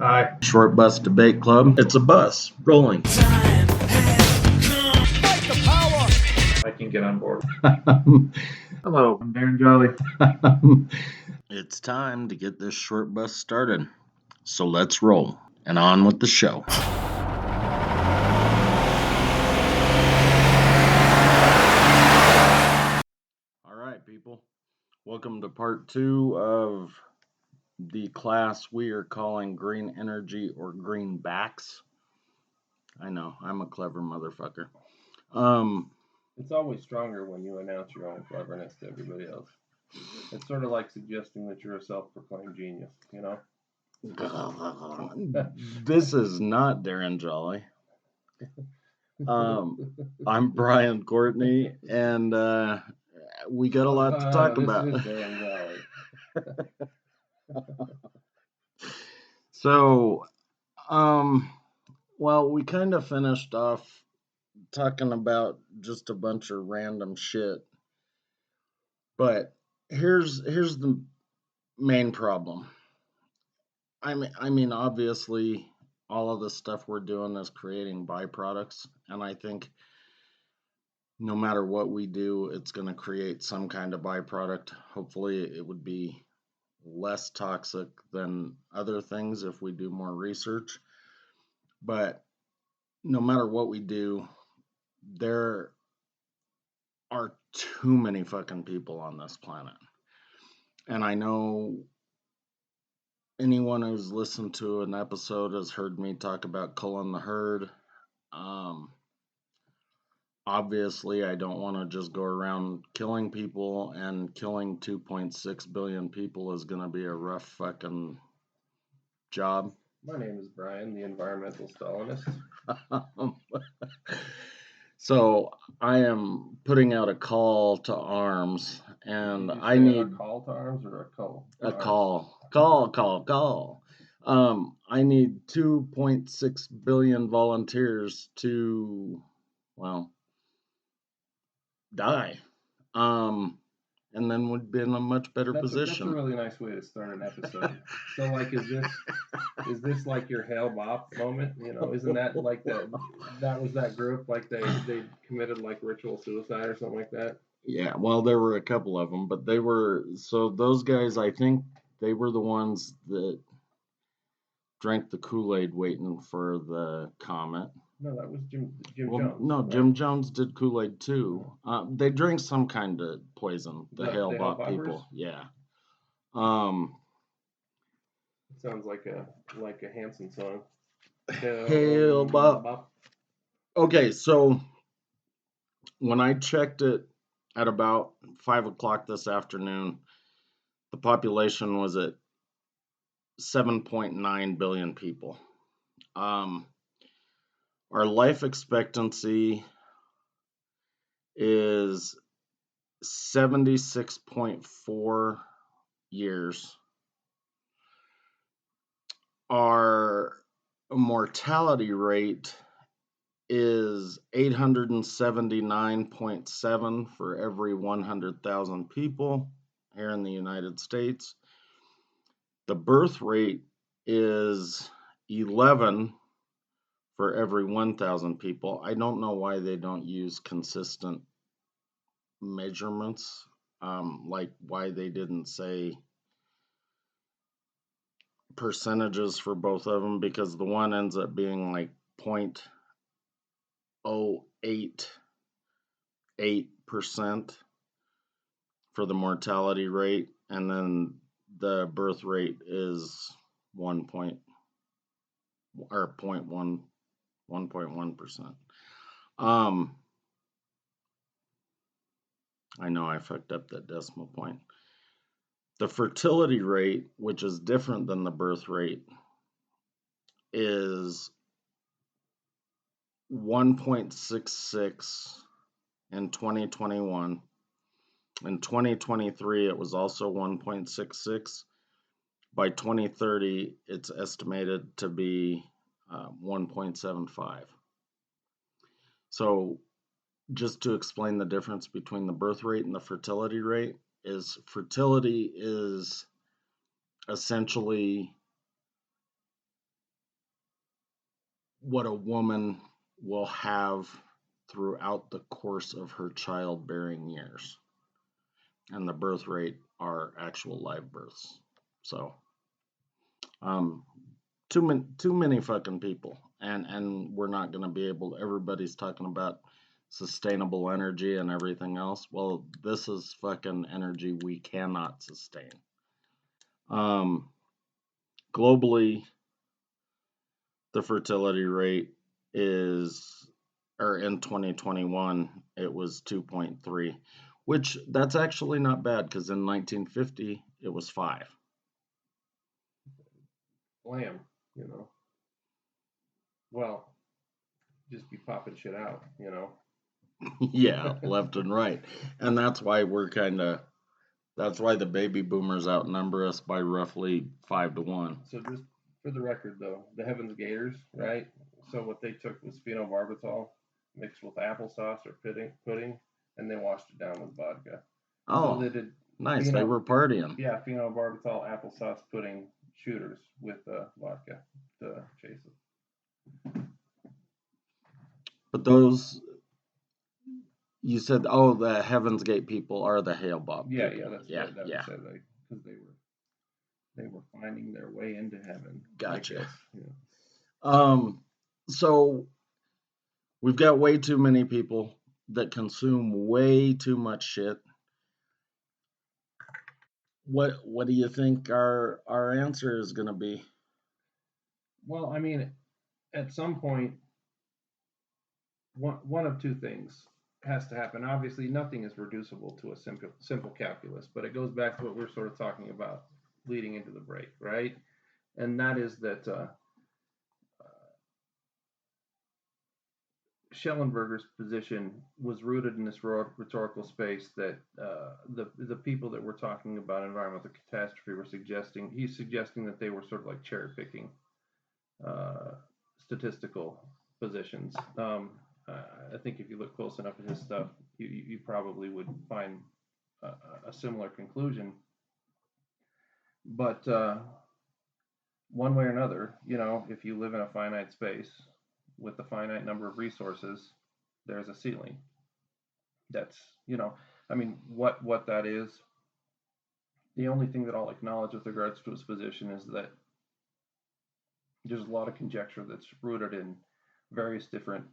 Hi. Short Bus Debate Club. It's a bus rolling. I can get on board. Hello, I'm Darren Jolly. It's time to get this short bus started. So let's roll and on with the show. All right, people. Welcome to part 2 of the class we are calling Green Energy or Greenbacks. I know, I'm a clever motherfucker. It's always stronger when you announce your own cleverness to everybody else. It's sort of like suggesting that you're a self-proclaimed genius, you know? This is not Darren Jolly. I'm Brian Courtney, and we got a lot to talk about. This is Darren Jolly. So, well, we kind of finished off talking about just a bunch of random shit. But here's the main problem. I mean, obviously, all of the stuff we're doing is creating byproducts, and I think no matter what we do, it's going to create some kind of byproduct. Hopefully, it would be less toxic than other things if we do more research. But no matter what we do, there are too many fucking people on this planet. And I know anyone who's listened to an episode has heard me talk about culling the herd. Obviously, I don't want to just go around killing people, and killing 2.6 billion people is going to be a rough fucking job. My name is Brian, the environmental Stalinist. So I am putting out a call to arms, and I need need a call to arms or a call. A call. I need 2.6 billion volunteers to, well, die. And then we'd be in a much better position. That's a really nice way to start an episode. So, like, is this like your Hail Bop moment? You know, isn't that like that was that group, like they committed like ritual suicide or something like that? Yeah, well, there were a couple of them, but so those guys, I think they were the ones that drank the Kool-Aid waiting for the comet. No, that was Jim Jones. No, right? Jim Jones did Kool-Aid too. They drank some kind of poison, the Hail Bop people. Yeah. It sounds like a Hanson song. Hail Bop. Okay, so when I checked it at about 5 o'clock this afternoon, the population was at 7.9 billion people. Our life expectancy is 76.4 years. Our mortality rate is 879.7 for every 100,000 people here in the United States. The birth rate is 11 for every 1,000 people. I don't know why they don't use consistent measurements, like why they didn't say percentages for both of them, because the one ends up being like 0.088% for the mortality rate, and then the birth rate is 1.1%. I know I fucked up that decimal point. The fertility rate, which is different than the birth rate, is 1.66 in 2021. In 2023, it was also 1.66. By 2030, it's estimated to be 1.75. So just to explain the difference between the birth rate and the fertility rate, is fertility is essentially what a woman will have throughout the course of her childbearing years. And the birth rate are actual live births. So, too many fucking people. And we're not going to be able, everybody's talking about sustainable energy and everything else. Well, this is fucking energy we cannot sustain. Globally, the fertility rate is, or in 2021, it was 2.3, which that's actually not bad because in 1950, it was 5. Blam, you know. Well, just be popping shit out, you know. Yeah, left and right. And that's why that's why the baby boomers outnumber us by roughly 5-1. So just for the record, though, the Heaven's Gators, right? So what they took was phenobarbital mixed with applesauce or pudding, and they washed it down with vodka. Oh, so they did nice. They were partying. Yeah, phenobarbital applesauce pudding shooters with vodka to chase it. But those, you said, oh, the Heaven's Gate people are the Hail Bob Yeah, people. yeah, that's what said, like, because they were finding their way into heaven. Gotcha. Yeah. So we've got way too many people that consume way too much shit. What do you think our answer is going to be? Well, I mean, at some point, one of two things has to happen. Obviously, nothing is reducible to a simple calculus, but it goes back to what we were sort of talking about leading into the break, right? And that is that Schellenberger's position was rooted in this rhetorical space that the people that we're talking about environmental catastrophe were suggesting. He's suggesting that they were sort of like cherry picking statistical positions. I think if you look close enough at his stuff, you probably would find a similar conclusion. But one way or another, you know, if you live in a finite space with a finite number of resources, there's a ceiling. That's, you know, I mean, what that is, the only thing that I'll acknowledge with regards to his position is that there's a lot of conjecture that's rooted in various different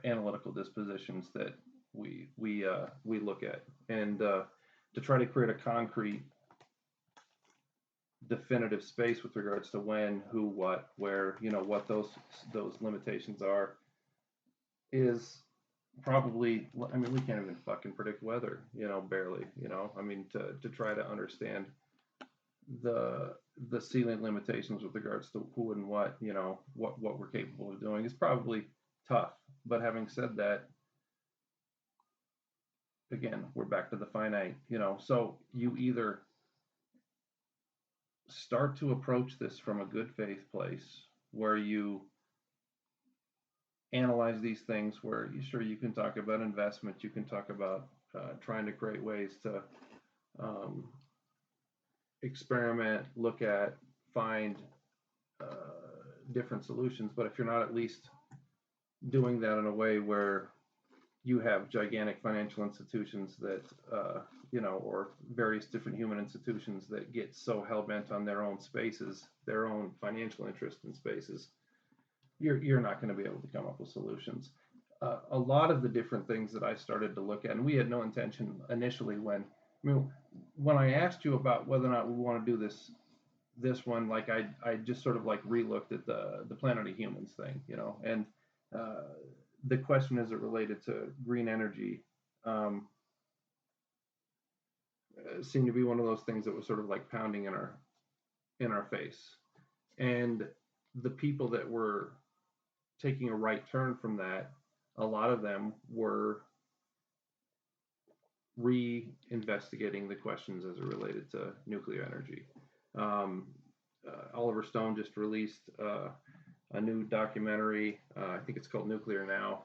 analytical dispositions that we look at, and to try to create a concrete, definitive space with regards to when, who, what, where, you know, what those limitations are, is probably, I mean, we can't even fucking predict weather, you know, barely, you know, I mean, to try to understand the ceiling limitations with regards to who and what, you know, what we're capable of doing is probably tough. But having said that, again, we're back to the finite, you know, so you either start to approach this from a good faith place where you analyze these things, where you can talk about investment, you can talk about trying to create ways to experiment, look at, find different solutions. But if you're not at least doing that in a way where you have gigantic financial institutions that, you know, or various different human institutions that get so hell-bent on their own spaces, their own financial interest in spaces, you're not going to be able to come up with solutions. A lot of the different things that I started to look at, and we had no intention initially when I asked you about whether or not we want to do this one, like I just sort of like re-looked at the Planet of Humans thing, you know, and the question as it related to green energy seemed to be one of those things that was sort of like pounding in our face. And the people that were taking a right turn from that, a lot of them were re-investigating the questions as it related to nuclear energy. Oliver Stone just released a new documentary. I think it's called Nuclear Now.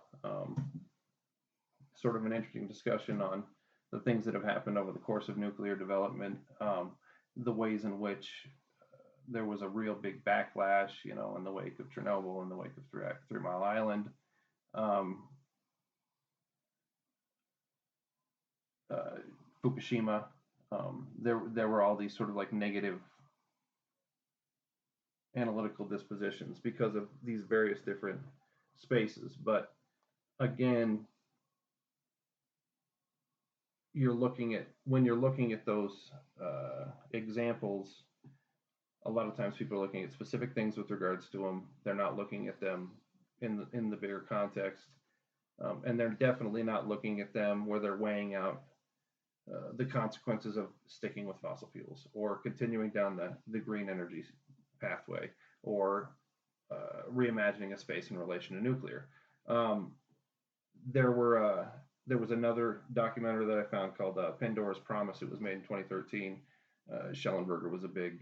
Sort of an interesting discussion on the things that have happened over the course of nuclear development, the ways in which there was a real big backlash, in the wake of Chernobyl, in the wake of 3 Mile Island. Fukushima. There were all these sort of like negative analytical dispositions because of these various different spaces. But again, when you're looking at those examples, a lot of times people are looking at specific things with regards to them. They're not looking at them in the bigger context, and they're definitely not looking at them where they're weighing out the consequences of sticking with fossil fuels or continuing down the green energy pathway or reimagining a space in relation to nuclear. There was another documentary that I found called Pandora's Promise. It was made in 2013. Schellenberger was a big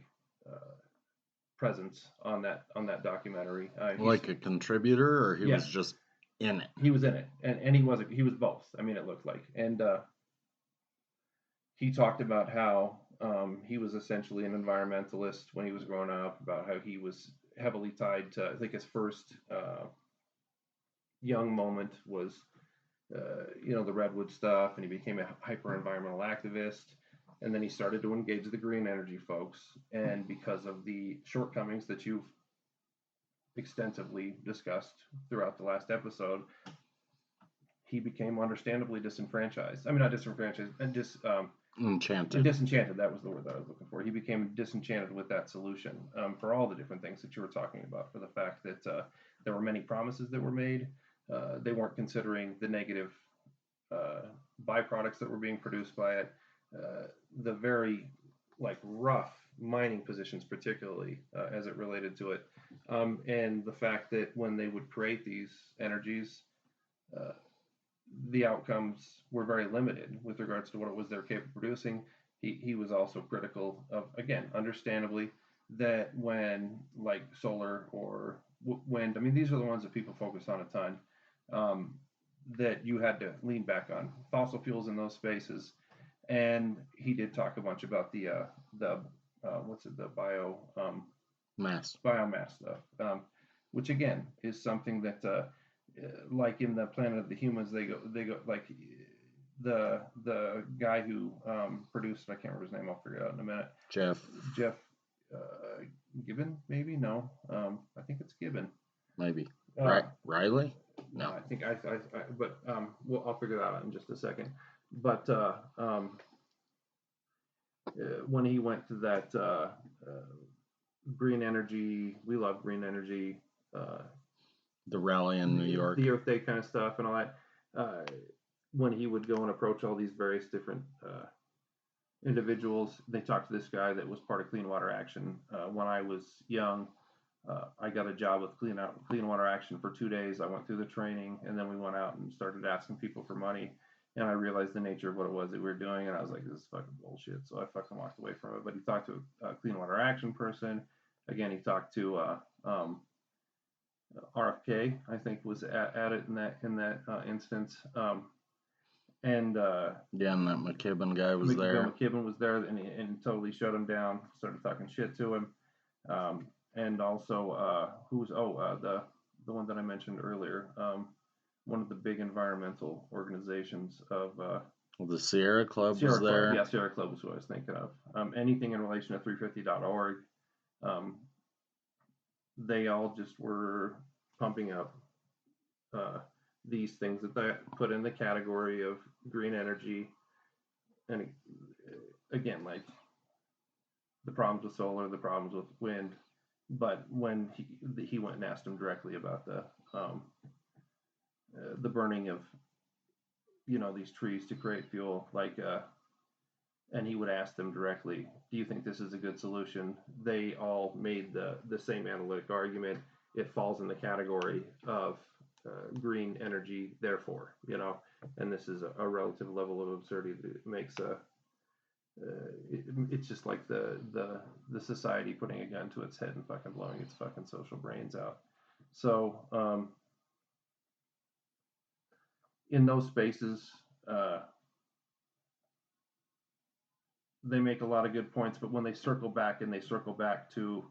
presence on that documentary. Like a contributor, or he was just in it? He was in it, and he was both. I mean, it looked like, and he talked about how he was essentially an environmentalist when he was growing up, about how he was heavily tied to, I think his first young moment was, the redwood stuff, and he became a hyper environmental activist. And then he started to engage the green energy folks. And because of the shortcomings that you've extensively discussed throughout the last episode, he became understandably disenfranchised. I mean, not disenfranchised, and enchanted. Disenchanted, that was the word that I was looking for. He became disenchanted with that solution for all the different things that you were talking about, for the fact that there were many promises that were made. They weren't considering the negative byproducts that were being produced by it. The very rough mining positions, particularly as it related to it, and the fact that when they would create these energies, the outcomes were very limited with regards to what it was they're capable of producing. He was also critical of, again, understandably, that when solar or wind, I mean, these are the ones that people focus on a ton, that you had to lean back on fossil fuels in those spaces. And he did talk a bunch about the biomass stuff, which again is something that like in the Planet of the Humans, they go like the guy who produced, I can't remember his name, I'll figure it out in a minute. Jeff Gibbon, maybe? No, I think it's Gibbon. Maybe. Riley? No, I think but I'll figure that out in just a second. But when he went to that green energy, we love green energy, the rally in New York, the Earth Day kind of stuff and all that, when he would go and approach all these various different individuals, they talked to this guy that was part of Clean Water Action. When I was young, I got a job with Clean Water Action for 2 days. I went through the training, and then we went out and started asking people for money. And I realized the nature of what it was that we were doing, and I was like, this is fucking bullshit. So I fucking walked away from it. But he talked to a Clean Water Action person. Again, he talked to RFK, I think, was at it in that instance. And that McKibben guy was there. McKibben was there, and totally shut him down. Started talking shit to him. And also, the one that I mentioned earlier, one of the big environmental organizations of the Sierra Club was there. Yeah, Sierra Club was what I was thinking of. Anything in relation to 350.org, they all just were pumping up these things that they put in the category of green energy. And again, the problems with solar, the problems with wind. But when he went and asked him directly about the burning of these trees to create fuel, and he would ask them directly, do you think this is a good solution? They all made the same analytic argument. It falls in the category of green energy, therefore, and this is a relative level of absurdity that makes it's just like the society putting a gun to its head and fucking blowing its fucking social brains out. So in those spaces, they make a lot of good points, but when they circle back to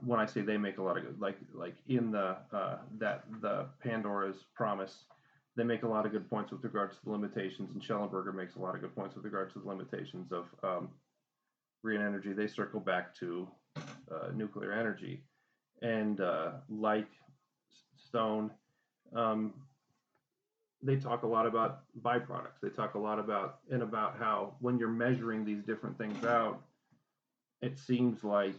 when I say they make a lot of good, like in the the Pandora's Promise, they make a lot of good points with regards to the limitations, and Schellenberger makes a lot of good points with regards to the limitations of green energy. They circle back to nuclear energy, and like Stone, um, they talk a lot about byproducts. They talk a lot about how when you're measuring these different things out, it seems like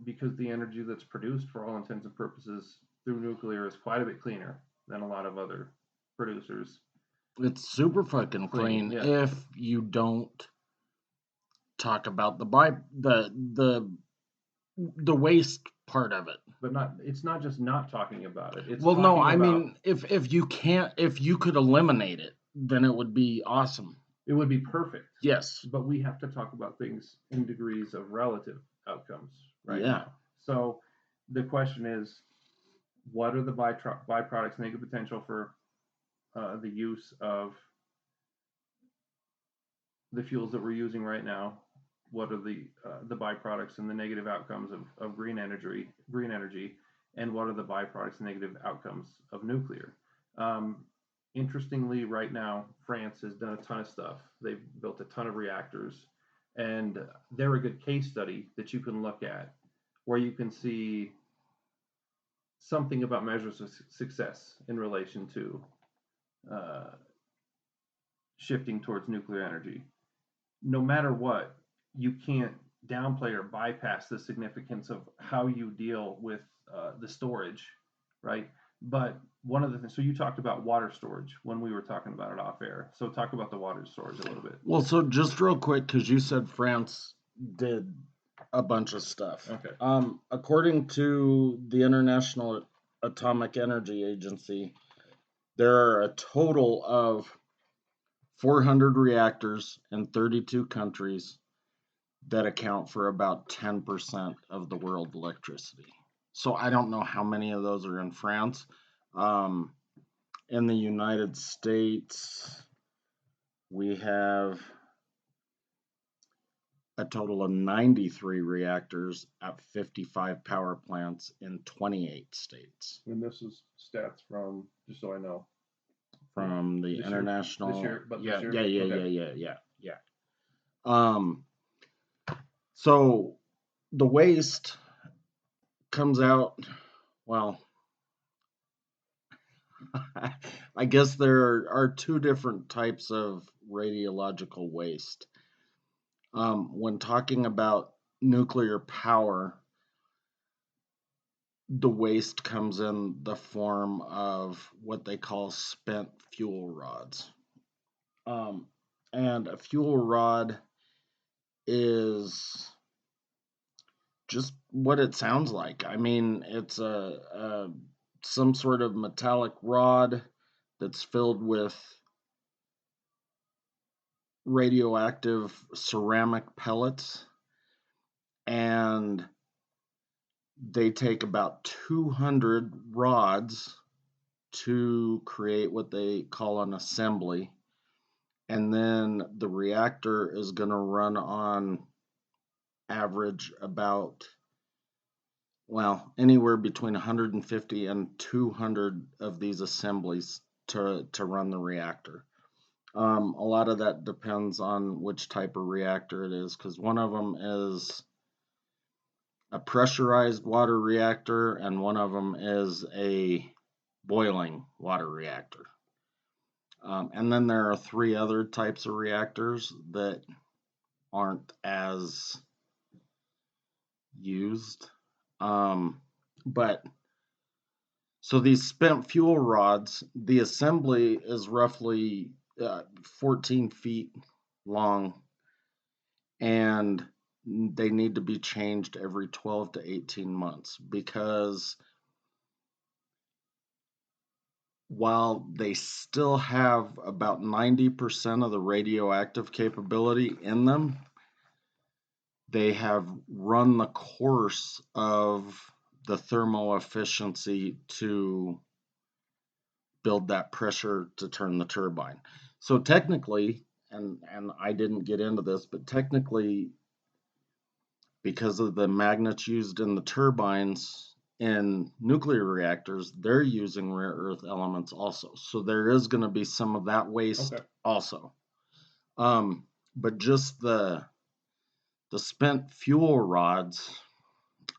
because the energy that's produced for all intents and purposes through nuclear is quite a bit cleaner than a lot of other producers. It's super fucking clean yeah. if you don't talk about the waste part of it. But it's not just not talking about it. It's well, no, I about, mean, if you could eliminate it, then it would be awesome. It would be perfect. Yes. But we have to talk about things in degrees of relative outcomes right Yeah. now. So the question is, what are the byproducts, negative potential for the use of the fuels that we're using right now? What are the byproducts and the negative outcomes of green energy, and what are the byproducts and negative outcomes of nuclear? Interestingly, right now, France has done a ton of stuff. They've built a ton of reactors, and they're a good case study that you can look at where you can see something about measures of success in relation to shifting towards nuclear energy. No matter what, you can't downplay or bypass the significance of how you deal with the storage, right? But one of the things, so you talked about water storage when we were talking about it off air. So talk about the water storage a little bit. Well, so just real quick, because you said France did a bunch of stuff. Okay. According to the International Atomic Energy Agency, there are a total of 400 reactors in 32 countries that account for about 10% of the world electricity. So I don't know how many of those are in France. In the United States, we have a total of 93 reactors at 55 power plants in 28 states. And this is stats from, just so I know, from the this international. Year, yeah. So the waste comes out, well, I guess there are two different types of radiological waste. When talking about nuclear power, the waste comes in the form of what they call spent fuel rods. And a fuel rod is just what it sounds like. I mean, it's some sort of metallic rod that's filled with radioactive ceramic pellets, and they take about 200 rods to create what they call an assembly, and then the reactor is going to run on average about, well, anywhere between 150 and 200 of these assemblies to run the reactor. A lot of that depends on which type of reactor it is, because one of them is a pressurized water reactor and one of them is a boiling water reactor. And then there are 3 other types of reactors that aren't as used. But so these spent fuel rods, the assembly is roughly 14 feet long, and they need to be changed every 12 to 18 months because while they still have about 90% of the radioactive capability in them, they have run the course of the thermal efficiency to build that pressure to turn the turbine. So technically, and I didn't get into this, but technically, because of the magnets used in the turbines in nuclear reactors, they're using rare earth elements also. So there is going to be some of that waste also. But just the spent fuel rods,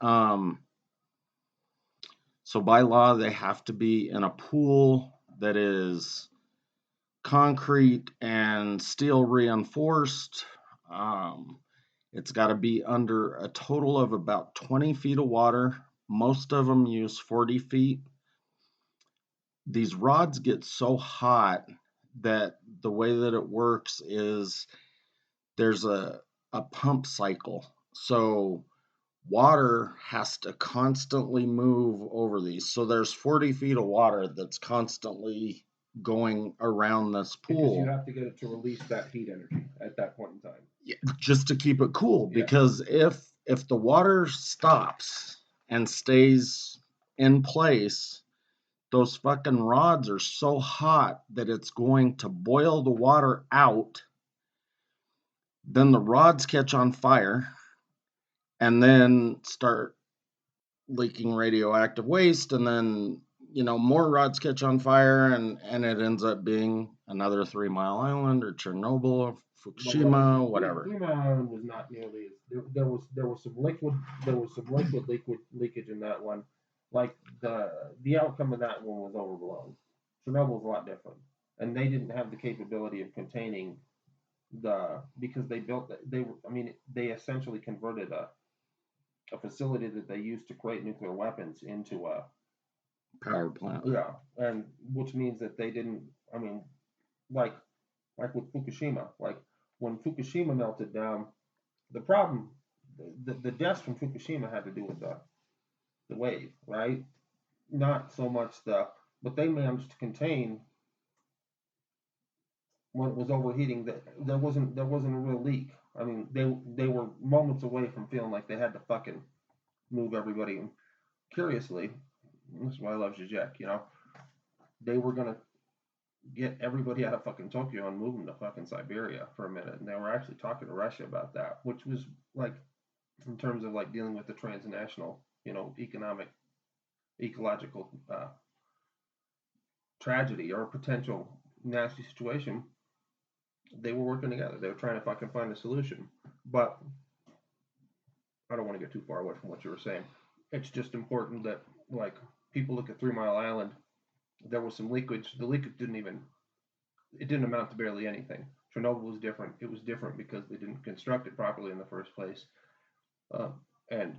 so by law, they have to be in a pool that is concrete and steel reinforced. It's got to be under a total of about 20 feet of water. Most of them use 40 feet. These rods get so hot that the way that it works is there's a pump cycle. So water has to constantly move over these. So there's 40 feet of water that's constantly going around this pool. Because you have to get it to release that heat energy at that point in time. Yeah, just to keep it cool. Because if the water stops and stays in place, those fucking rods are so hot that it's going to boil the water out. Then the rods catch on fire and then start leaking radioactive waste, and then more rods catch on fire, and it ends up being another 3 Mile Island or Chernobyl or Fukushima, whatever. 3 Mile Island was not nearly as there was some liquid leakage in that one. Like the outcome of that one was overblown. Chernobyl was a lot different, and they didn't have the capability of containing because they built they essentially converted a facility that they used to create nuclear weapons into a power plant. Yeah, and which means that they didn't. Like with Fukushima, like when Fukushima melted down, the problem, the deaths from Fukushima had to do with the wave, right? Not so much but they managed to contain when it was overheating. That there wasn't a real leak. They were moments away from feeling like they had to fucking move everybody. And curiously, this is why I love Zizek, they were gonna get everybody out of fucking Tokyo and move them to fucking Siberia for a minute, and they were actually talking to Russia about that, which was like, in terms of like dealing with the transnational, economic, ecological tragedy or potential nasty situation. They were working together. They were trying to fucking find a solution. But I don't want to get too far away from what you were saying. It's just important that, like, people look at 3 Mile Island. There was some leakage. The leakage didn't amount to barely anything. Chernobyl was different. It was different because they didn't construct it properly in the first place. And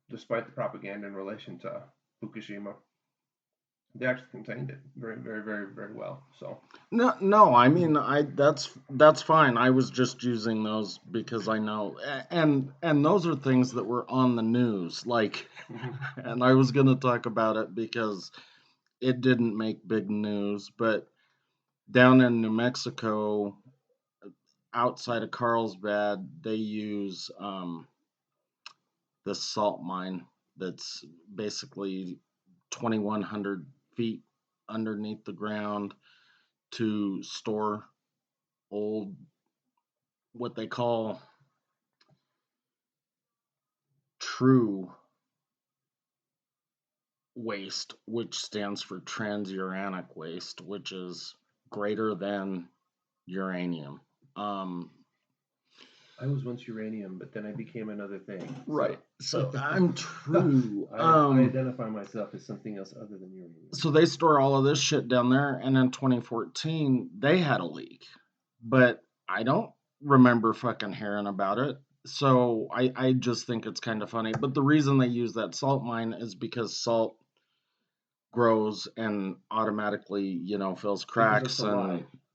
despite the propaganda in relation to Fukushima, they actually contained it very, very, very, very well. So no, that's fine. I was just using those because I know, and those are things that were on the news, like, and I was gonna talk about it because it didn't make big news, but down in New Mexico, outside of Carlsbad, they use this salt mine that's basically 2,100 feet underneath the ground to store old, what they call true waste, which stands for transuranic waste, which is greater than uranium. I was once uranium, but then I became another thing. Right. So I'm true. I identify myself as something else other than uranium. So they store all of this shit down there, and in 2014 they had a leak, but I don't remember fucking hearing about it. So I just think it's kind of funny. But the reason they use that salt mine is because salt grows and automatically, fills cracks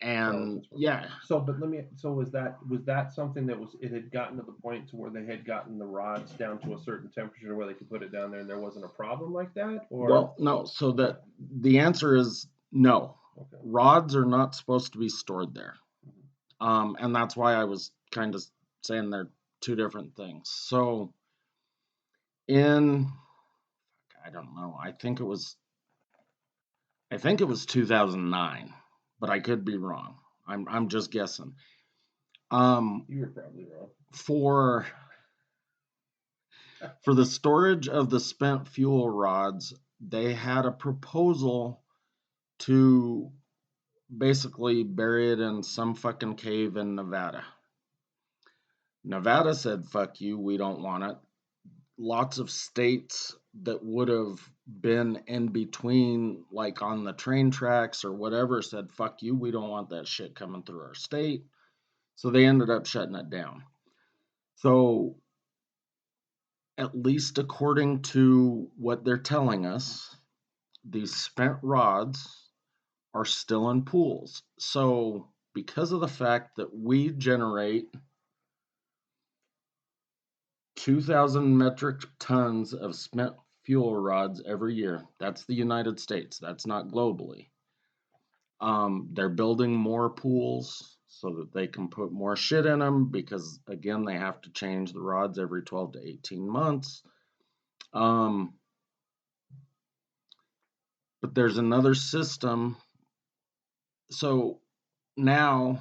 and yeah. So was that something that it had gotten to the point to where they had gotten the rods down to a certain temperature where they could put it down there and there wasn't a problem like that? Or well, no. So that the answer is no. Okay. Rods are not supposed to be stored there. And that's why I was kind of saying they're two different things. So I don't know, I think it was 2009, but I could be wrong. I'm just guessing. You were probably wrong. For the storage of the spent fuel rods, they had a proposal to basically bury it in some fucking cave in Nevada. Nevada said, fuck you, we don't want it. Lots of states that would have been in between, like on the train tracks or whatever, said, fuck you, we don't want that shit coming through our state. So they ended up shutting it down. So, at least according to what they're telling us, these spent rods are still in pools. So, because of the fact that we generate 2,000 metric tons of spent fuel rods every year, that's the United States, that's not globally. They're building more pools so that they can put more shit in them because, again, they have to change the rods every 12 to 18 months. But there's another system. So now,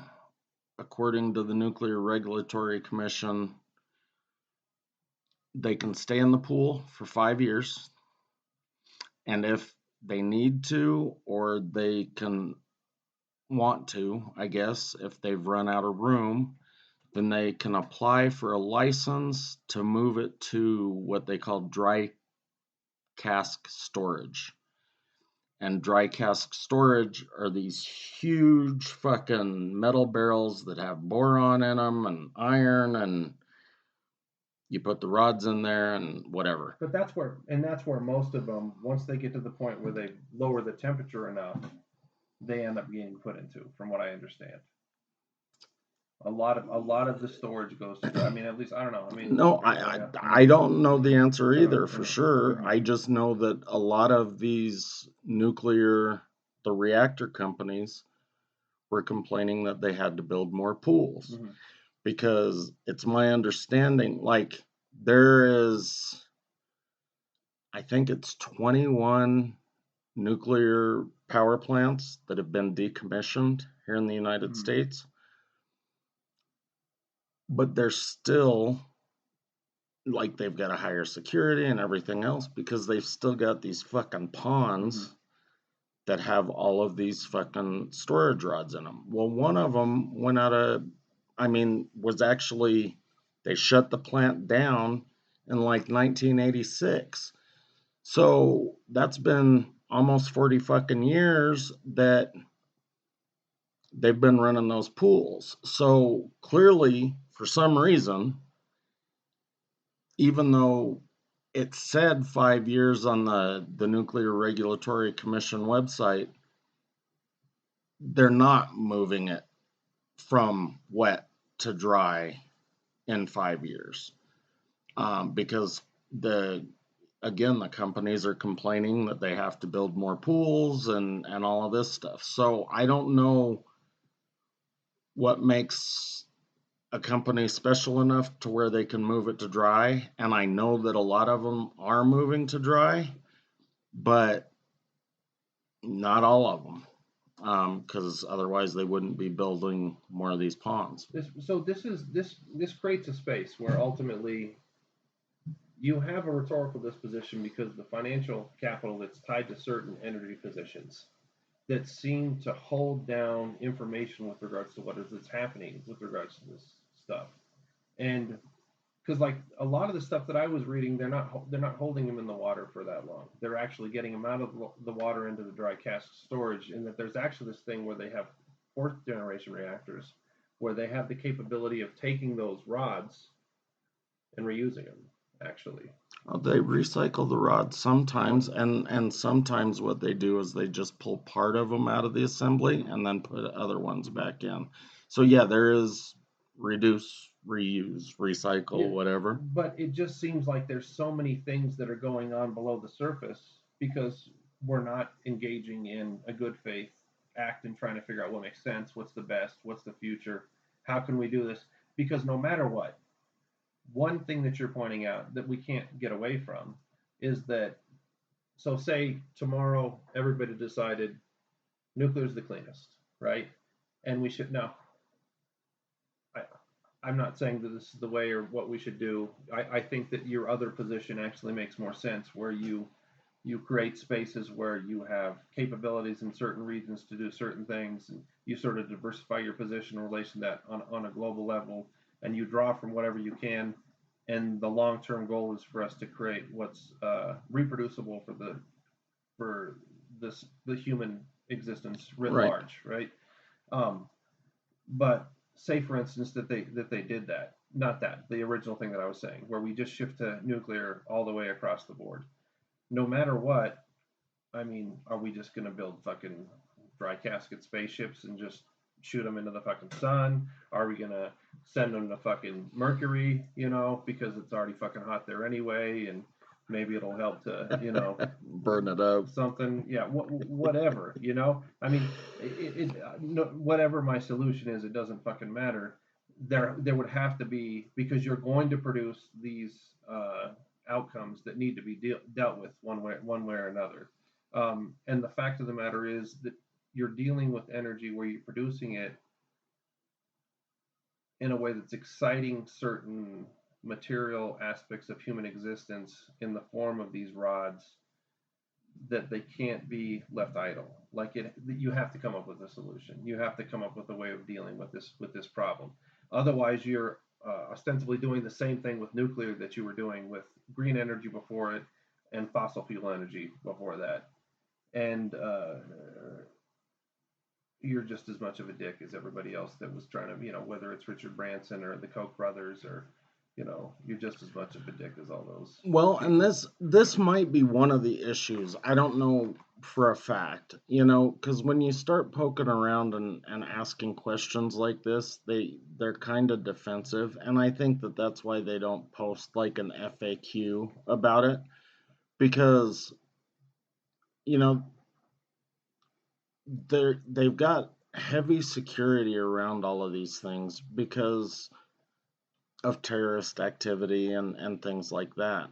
according to the Nuclear Regulatory Commission, they can stay in the pool for 5 years. And if they need to, or they can want to, I guess, if they've run out of room, then they can apply for a license to move it to what they call dry cask storage. And dry cask storage are these huge fucking metal barrels that have boron in them and iron, and you put the rods in there and whatever. But that's where most of them, once they get to the point where they lower the temperature enough, they end up getting put into, from what I understand. A lot of the storage goes to, I mean, at least, I don't know. I mean, no, I don't know the answer either for sure. I just know that a lot of these the reactor companies were complaining that they had to build more pools because it's my understanding, like there is, I think it's 21 nuclear power plants that have been decommissioned here in the United States. But they're still, like, they've got a higher security and everything else because they've still got these fucking ponds that have all of these fucking storage rods in them. Well, one of them they shut the plant down in like 1986. So that's been almost 40 fucking years that they've been running those pools. So clearly, for some reason, even though it said 5 years on the Nuclear Regulatory Commission website, they're not moving it from wet to dry in 5 years. Because the companies are complaining that they have to build more pools and all of this stuff. So I don't know what makes a company special enough to where they can move it to dry. And I know that a lot of them are moving to dry, but not all of them. Because otherwise they wouldn't be building more of these ponds. This creates a space where ultimately you have a rhetorical disposition because the financial capital that's tied to certain energy positions that seem to hold down information with regards to what is that's happening with regards to this stuff. And because like a lot of the stuff that I was reading, they're not holding them in the water for that long. They're actually getting them out of the water into the dry cask storage, and that there's actually this thing where they have fourth generation reactors where they have the capability of taking those rods and reusing them, actually. They recycle the rods sometimes, and sometimes what they do is they just pull part of them out of the assembly and then put other ones back in. So yeah, there is reduce, reuse, recycle, whatever. But it just seems like there's so many things that are going on below the surface because we're not engaging in a good faith act and trying to figure out what makes sense, what's the best, what's the future, how can we do this? Because no matter what, one thing that you're pointing out that we can't get away from is that, so say tomorrow everybody decided nuclear is the cleanest, right? and we should no. I'm not saying that this is the way or what we should do. I think that your other position actually makes more sense, where you create spaces where you have capabilities in certain regions to do certain things, and you sort of diversify your position in relation to that on a global level, and you draw from whatever you can. And the long-term goal is for us to create what's reproducible for the human existence writ large, right? But say, for instance, that they did that, not that, the original thing that I was saying, where we just shift to nuclear all the way across the board. No matter what, I mean, are we just going to build fucking dry casket spaceships and just shoot them into the fucking sun? Are we going to send them to fucking Mercury, because it's already fucking hot there anyway, and maybe it'll help to, burn it up. Something, yeah, whatever, I mean, whatever my solution is, it doesn't fucking matter. There would have to be, because you're going to produce these outcomes that need to be dealt with one way or another. And the fact of the matter is that you're dealing with energy where you're producing it in a way that's exciting certain material aspects of human existence in the form of these rods, that they can't be left idle. Like you have to come up with a solution. You have to come up with a way of dealing with this problem. Otherwise, you're ostensibly doing the same thing with nuclear that you were doing with green energy before it and fossil fuel energy before that. And you're just as much of a dick as everybody else that was trying to, whether it's Richard Branson or the Koch brothers, or, you're just as much of a dick as all those. Well, and this might be one of the issues. I don't know for a fact, because when you start poking around and asking questions like this, they're kind of defensive. And I think that that's why they don't post like an FAQ about it, because, they've got heavy security around all of these things because of terrorist activity and things like that.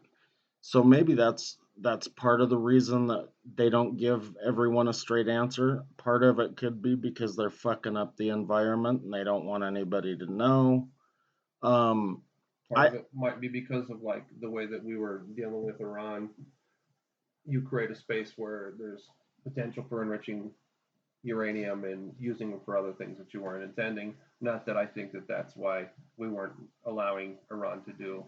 So maybe that's part of the reason that they don't give everyone a straight answer. Part of it could be because they're fucking up the environment and they don't want anybody to know. Part of it might be because of like the way that we were dealing with Iran. You create a space where there's potential for enriching uranium and using them for other things that you weren't intending. Not that I think that that's why we weren't allowing Iran to do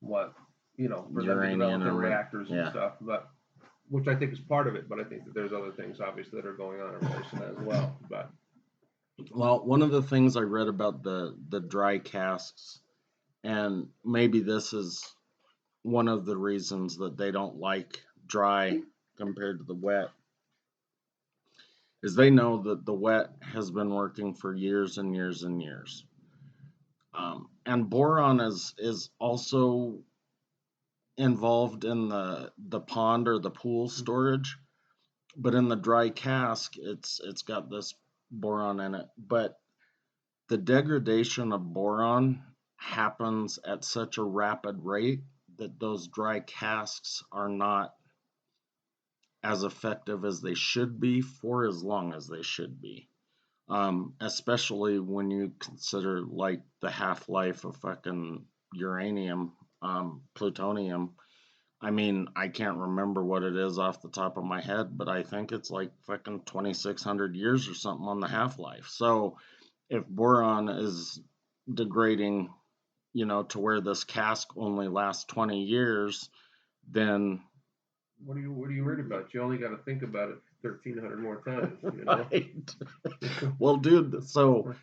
what, for them to develop their reactors and stuff, but which I think is part of it. But I think that there's other things obviously that are going on in relation to that as well. But one of the things I read about the dry casks, and maybe this is one of the reasons that they don't like dry compared to the wet, is they know that the wet has been working for years and years and years. And boron is also involved in the pond or the pool storage, but in the dry cask, it's got this boron in it. But the degradation of boron happens at such a rapid rate that those dry casks are not as effective as they should be for as long as they should be. Especially when you consider like the half-life of fucking uranium, plutonium. I mean, I can't remember what it is off the top of my head, but I think it's like fucking 2,600 years or something on the half-life. So if boron is degrading, to where this cask only lasts 20 years, then what are you worried about? You only got to think about it 1,300 more times. Right. Well, dude, so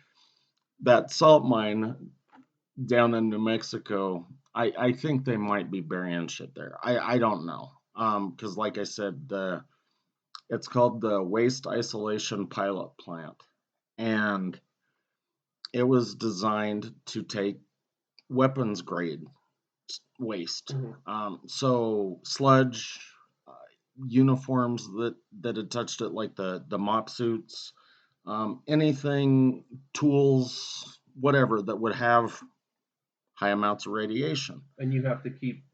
that salt mine down in New Mexico, I think they might be burying shit there. I don't know. Because like I said, it's called the Waste Isolation Pilot Plant. And it was designed to take weapons grade waste. Mm-hmm. So sludge, uniforms that had touched it, like the mop suits, anything, tools, whatever that would have high amounts of radiation. And you have to keep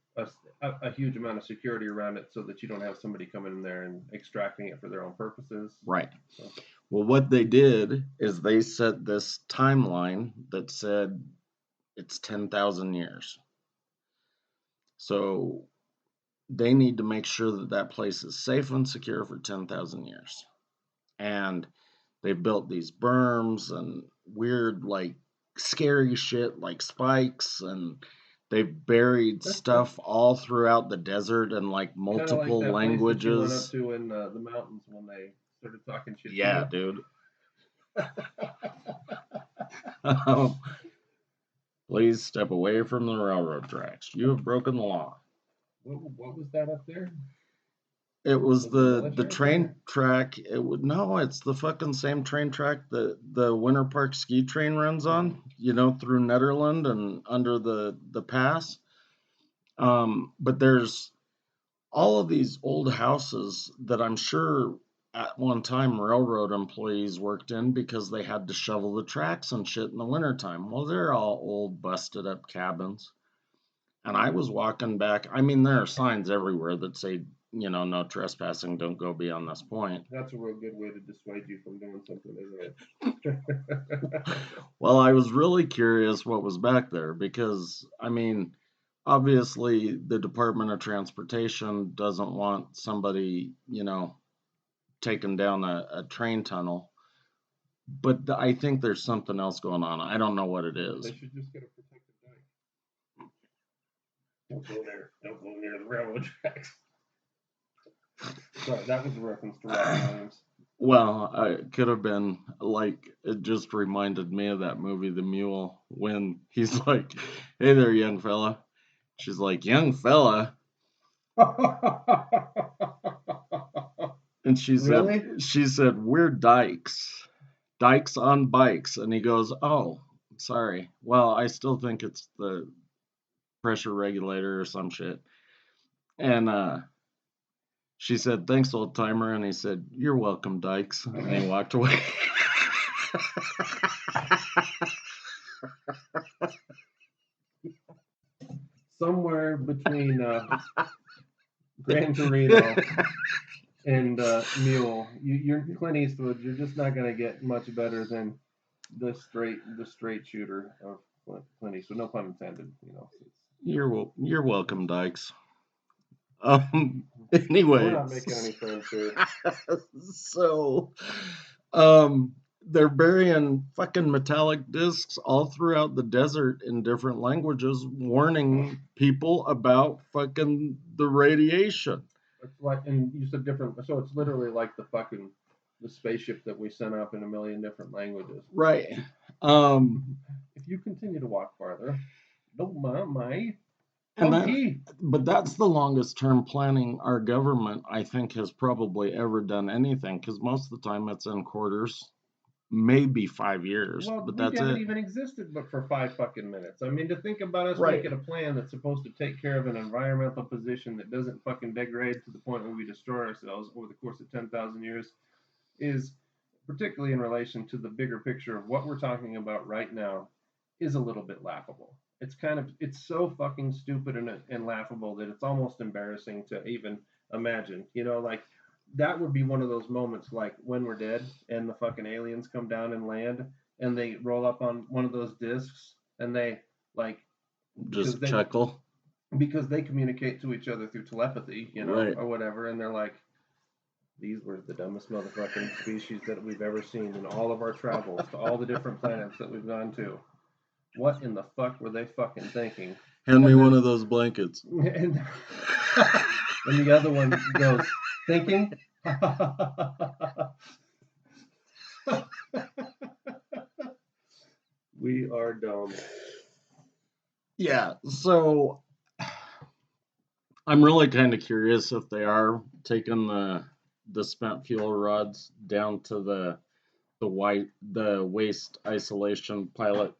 a huge amount of security around it so that you don't have somebody coming in there and extracting it for their own purposes. Right. So. Well, what they did is they set this timeline that said it's 10,000 years. So they need to make sure that that place is safe and secure for 10,000 years. And they built these berms and weird, like, scary shit like spikes, and they've buried stuff all throughout the desert in like multiple languages. Place that you went up to in the mountains when they started talking shit. Yeah, dude. Please step away from the railroad tracks. You have broken the law. What was that up there? It was the train track. It's the fucking same train track that the Winter Park ski train runs on, through Netherland and under the pass. But there's all of these old houses that I'm sure at one time railroad employees worked in because they had to shovel the tracks and shit in the wintertime. Well, they're all old, busted up cabins. And I was walking back. I mean, there are signs everywhere that say, no trespassing, don't go beyond this point. That's a real good way to dissuade you from doing something, isn't it? Well, I was really curious what was back there because, I mean, obviously the Department of Transportation doesn't want somebody, taking down a train tunnel. But I think there's something else going on. I don't know what it is. They should just get a protected dike. Don't go there. Don't go near the railroad tracks. Sorry, that was a reference to Robin Williams. Well, it could have been like, it just reminded me of that movie, The Mule, when he's like, hey there, young fella. She's like, young fella. And she said, we're dykes. Dykes on bikes. And he goes, oh, sorry. Well, I still think it's the pressure regulator or some shit. And she said, thanks, old timer. And he said, you're welcome, dykes. And he walked away. Somewhere between Gran Torino and Mule, you're Clint Eastwood. You're just not going to get much better than the straight shooter of Clint Eastwood. No pun intended. You're welcome, dykes. Anyway, we're not making any friends here. So, they're burying fucking metallic discs all throughout the desert in different languages, warning people about fucking the radiation. It's like, and you said different, so it's literally like the spaceship that we sent up in a million different languages. Right. If you continue to walk farther, don't mind. But that's the longest term planning our government, I think, has probably ever done anything, because most of the time it's in quarters, maybe 5 years. Well, but we that's haven't it. even existed but for 5 fucking minutes. I mean, to think about us making a plan that's supposed to take care of an environmental position that doesn't fucking degrade to the point where we destroy ourselves over the course of 10,000 years is, particularly in relation to the bigger picture of what we're talking about right now, is a little bit laughable. It's so fucking stupid and laughable that it's almost embarrassing to even imagine. Like, that would be one of those moments, like when we're dead and the fucking aliens come down and land and they roll up on one of those discs and they like just chuckle because they communicate to each other through telepathy, right. or whatever, and they're like, these were the dumbest motherfucking species that we've ever seen in all of our travels to all the different planets that we've gone to. What in the fuck were they fucking thinking? Hand me one of those blankets. And the other one goes, thinking? We are dumb. Yeah, so I'm really kind of curious if they are taking the spent fuel rods down to the waste isolation pilot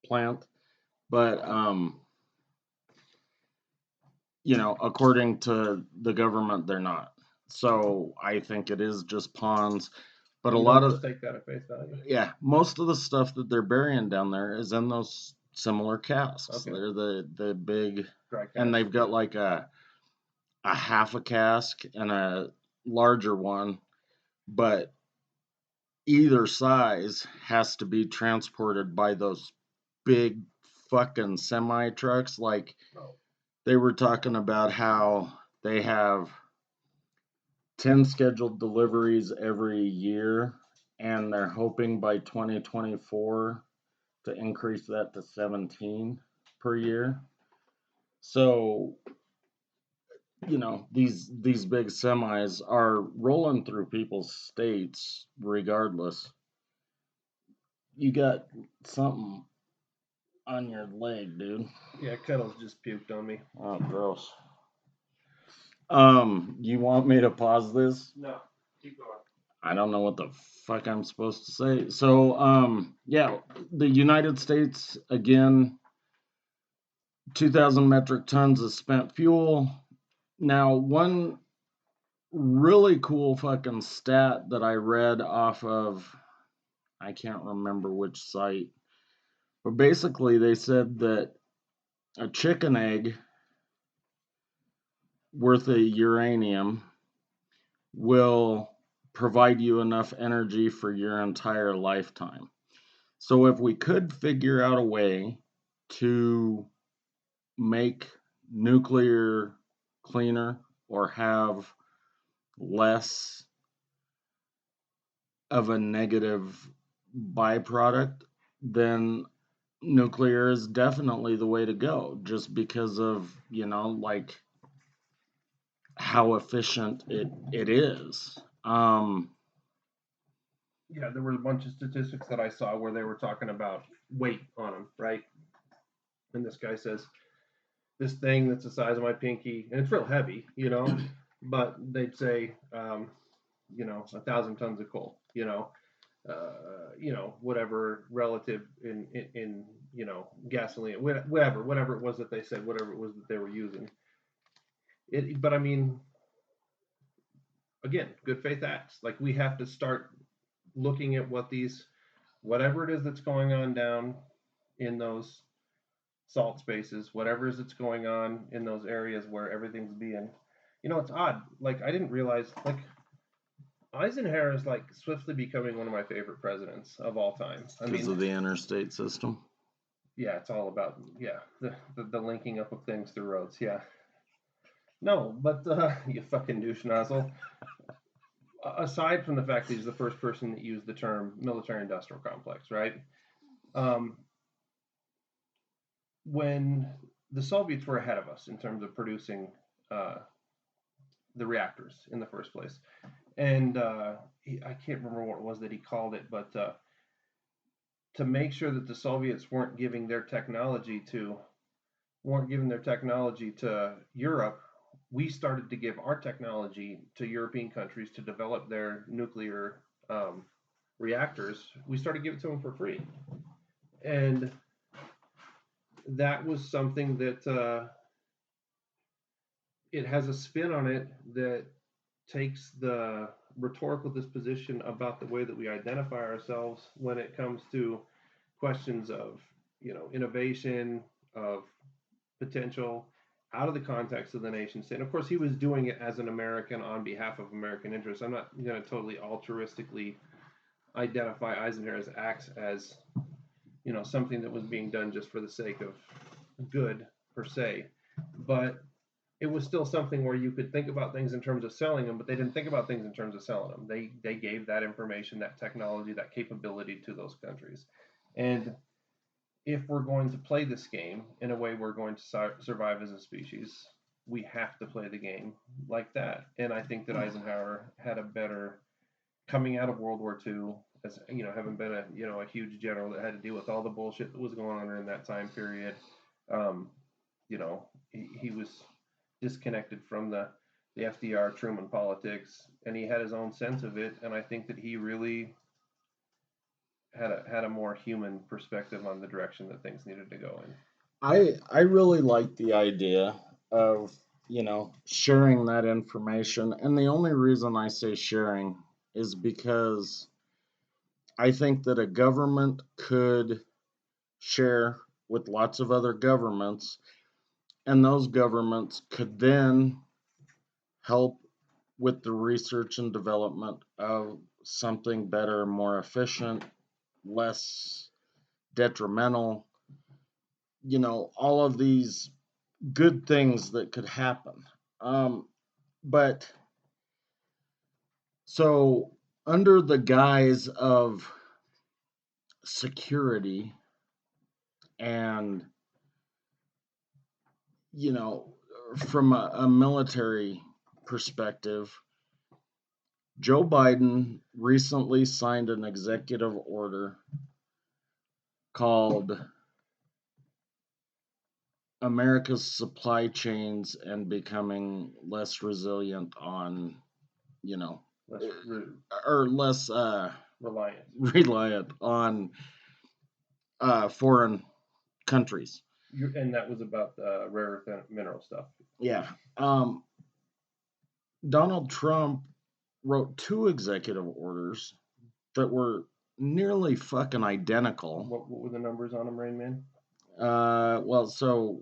plant, but according to the government, they're not. So I think it is just ponds. But a lot of take that at face value. Yeah, most of the stuff that they're burying down there is in those similar casks. Okay. They're the big, dry cask, and they've got like a half a cask and a larger one, but either size has to be transported by those big fucking semi trucks. Like they were talking about how they have 10 scheduled deliveries every year, and they're hoping by 2024 to increase that to 17 per year. So, you know, these big semis are rolling through people's states regardless. You got something on your leg, dude. Yeah, Kettle's just puked on me. Oh, gross. You want me to pause this? No, keep going. I don't know what the fuck I'm supposed to say. So, yeah, the United States, again, 2,000 metric tons of spent fuel. Now, one really cool fucking stat that I read off of, I can't remember which site, but basically they said that a chicken egg worth of uranium will provide you enough energy for your entire lifetime. So if we could figure out a way to make nuclear cleaner or have less of a negative byproduct, then nuclear is definitely the way to go, just because of, you know, like how efficient it is. Yeah, there were a bunch of statistics that I saw where they were talking about weight on them, right? And this guy says, this thing that's the size of my pinky, and it's real heavy, you know, but they'd say, 1,000 tons of coal, whatever relative in gasoline, whatever it was that they said, whatever it was that they were using. But I mean, again, good faith acts. Like we have to start looking at whatever it is that's going on down in those salt spaces, whatever it is that's going on in those areas where everything's being, it's odd. Like I didn't realize, like Eisenhower is like swiftly becoming one of my favorite presidents of all time. Because of the interstate system. Yeah, it's all about the linking up of things through roads. Yeah. No, but you fucking douche nozzle. Aside from the fact that he's the first person that used the term military-industrial complex, right? When the Soviets were ahead of us in terms of producing the reactors in the first place, and I can't remember what it was that he called it, but to make sure that the Soviets weren't giving their technology to Europe, we started to give our technology to European countries to develop their nuclear reactors. We started giving it to them for free. And that was something that it has a spin on it that takes the rhetorical disposition about the way that we identify ourselves when it comes to questions of, innovation, of potential, out of the context of the nation state. And of course, he was doing it as an American on behalf of American interests. I'm not going to totally altruistically identify Eisenhower's acts as, something that was being done just for the sake of good per se. But it was still something where you could think about things in terms of selling them, but they didn't think about things in terms of selling them. They gave that information, that technology, that capability to those countries. And if we're going to play this game in a way we're going to survive as a species, we have to play the game like that. And I think that Eisenhower had a better, coming out of World War II, as having been a huge general that had to deal with all the bullshit that was going on during that time period. He was disconnected from the FDR Truman politics, and he had his own sense of it. And I think that he really had a more human perspective on the direction that things needed to go in. I really like the idea of, sharing that information. And the only reason I say sharing is because I think that a government could share with lots of other governments, and those governments could then help with the research and development of something better, more efficient, less detrimental, all of these good things that could happen. But so under the guise of security and, from a military perspective, Joe Biden recently signed an executive order called America's Supply Chains and Becoming Less Resilient on, less reliant on foreign countries. And that was about the rare earth mineral stuff. Yeah. Donald Trump wrote 2 executive orders that were nearly fucking identical. What were the numbers on them, Rain Man? Well, so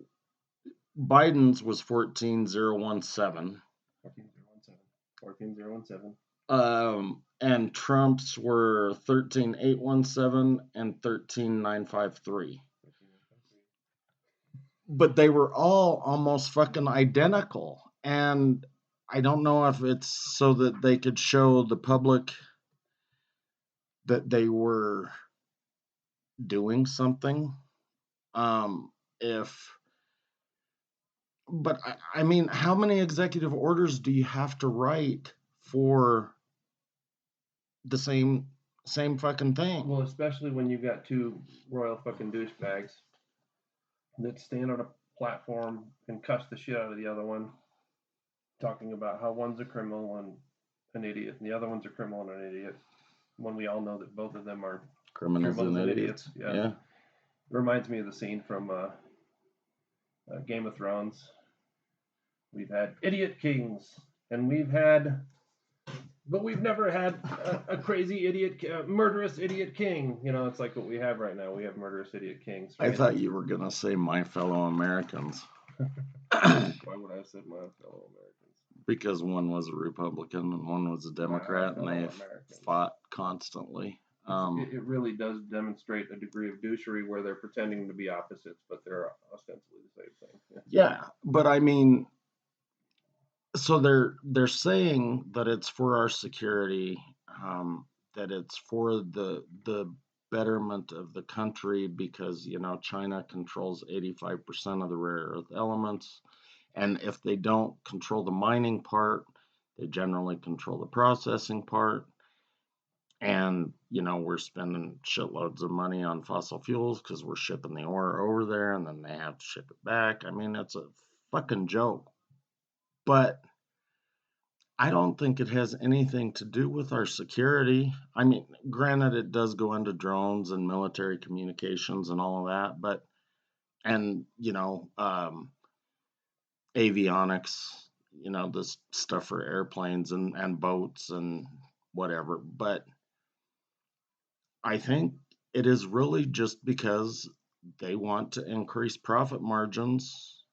Biden's was 14017. 14017. And Trump's were 13817 and 13953. But they were all almost fucking identical. And I don't know if it's so that they could show the public that they were doing something. But I mean, how many executive orders do you have to write for the same fucking thing? Well, especially when you've got 2 royal fucking douchebags that stand on a platform and cuss the shit out of the other one, talking about how one's a criminal and an idiot, and the other one's a criminal and an idiot, when we all know that both of them are criminals and idiots. Yeah. Reminds me of the scene from Game of Thrones. We've had idiot kings, and we've never had a crazy idiot, murderous idiot king. It's like what we have right now. We have murderous idiot kings. Right? I thought you were going to say my fellow Americans. Why would I have said my fellow Americans? Because one was a Republican and one was a Democrat, and they fought constantly. It really does demonstrate a degree of douchery where they're pretending to be opposites, but they're ostensibly the same thing. Yeah, but I mean, so they're saying that it's for our security, that it's for the betterment of the country because, China controls 85% of the rare earth elements. And if they don't control the mining part, they generally control the processing part. And, we're spending shitloads of money on fossil fuels because we're shipping the ore over there and then they have to ship it back. I mean, it's a fucking joke. But I don't think it has anything to do with our security. I mean, granted, it does go into drones and military communications and all of that, but, and, avionics, this stuff for airplanes and boats and whatever. But I think it is really just because they want to increase profit margins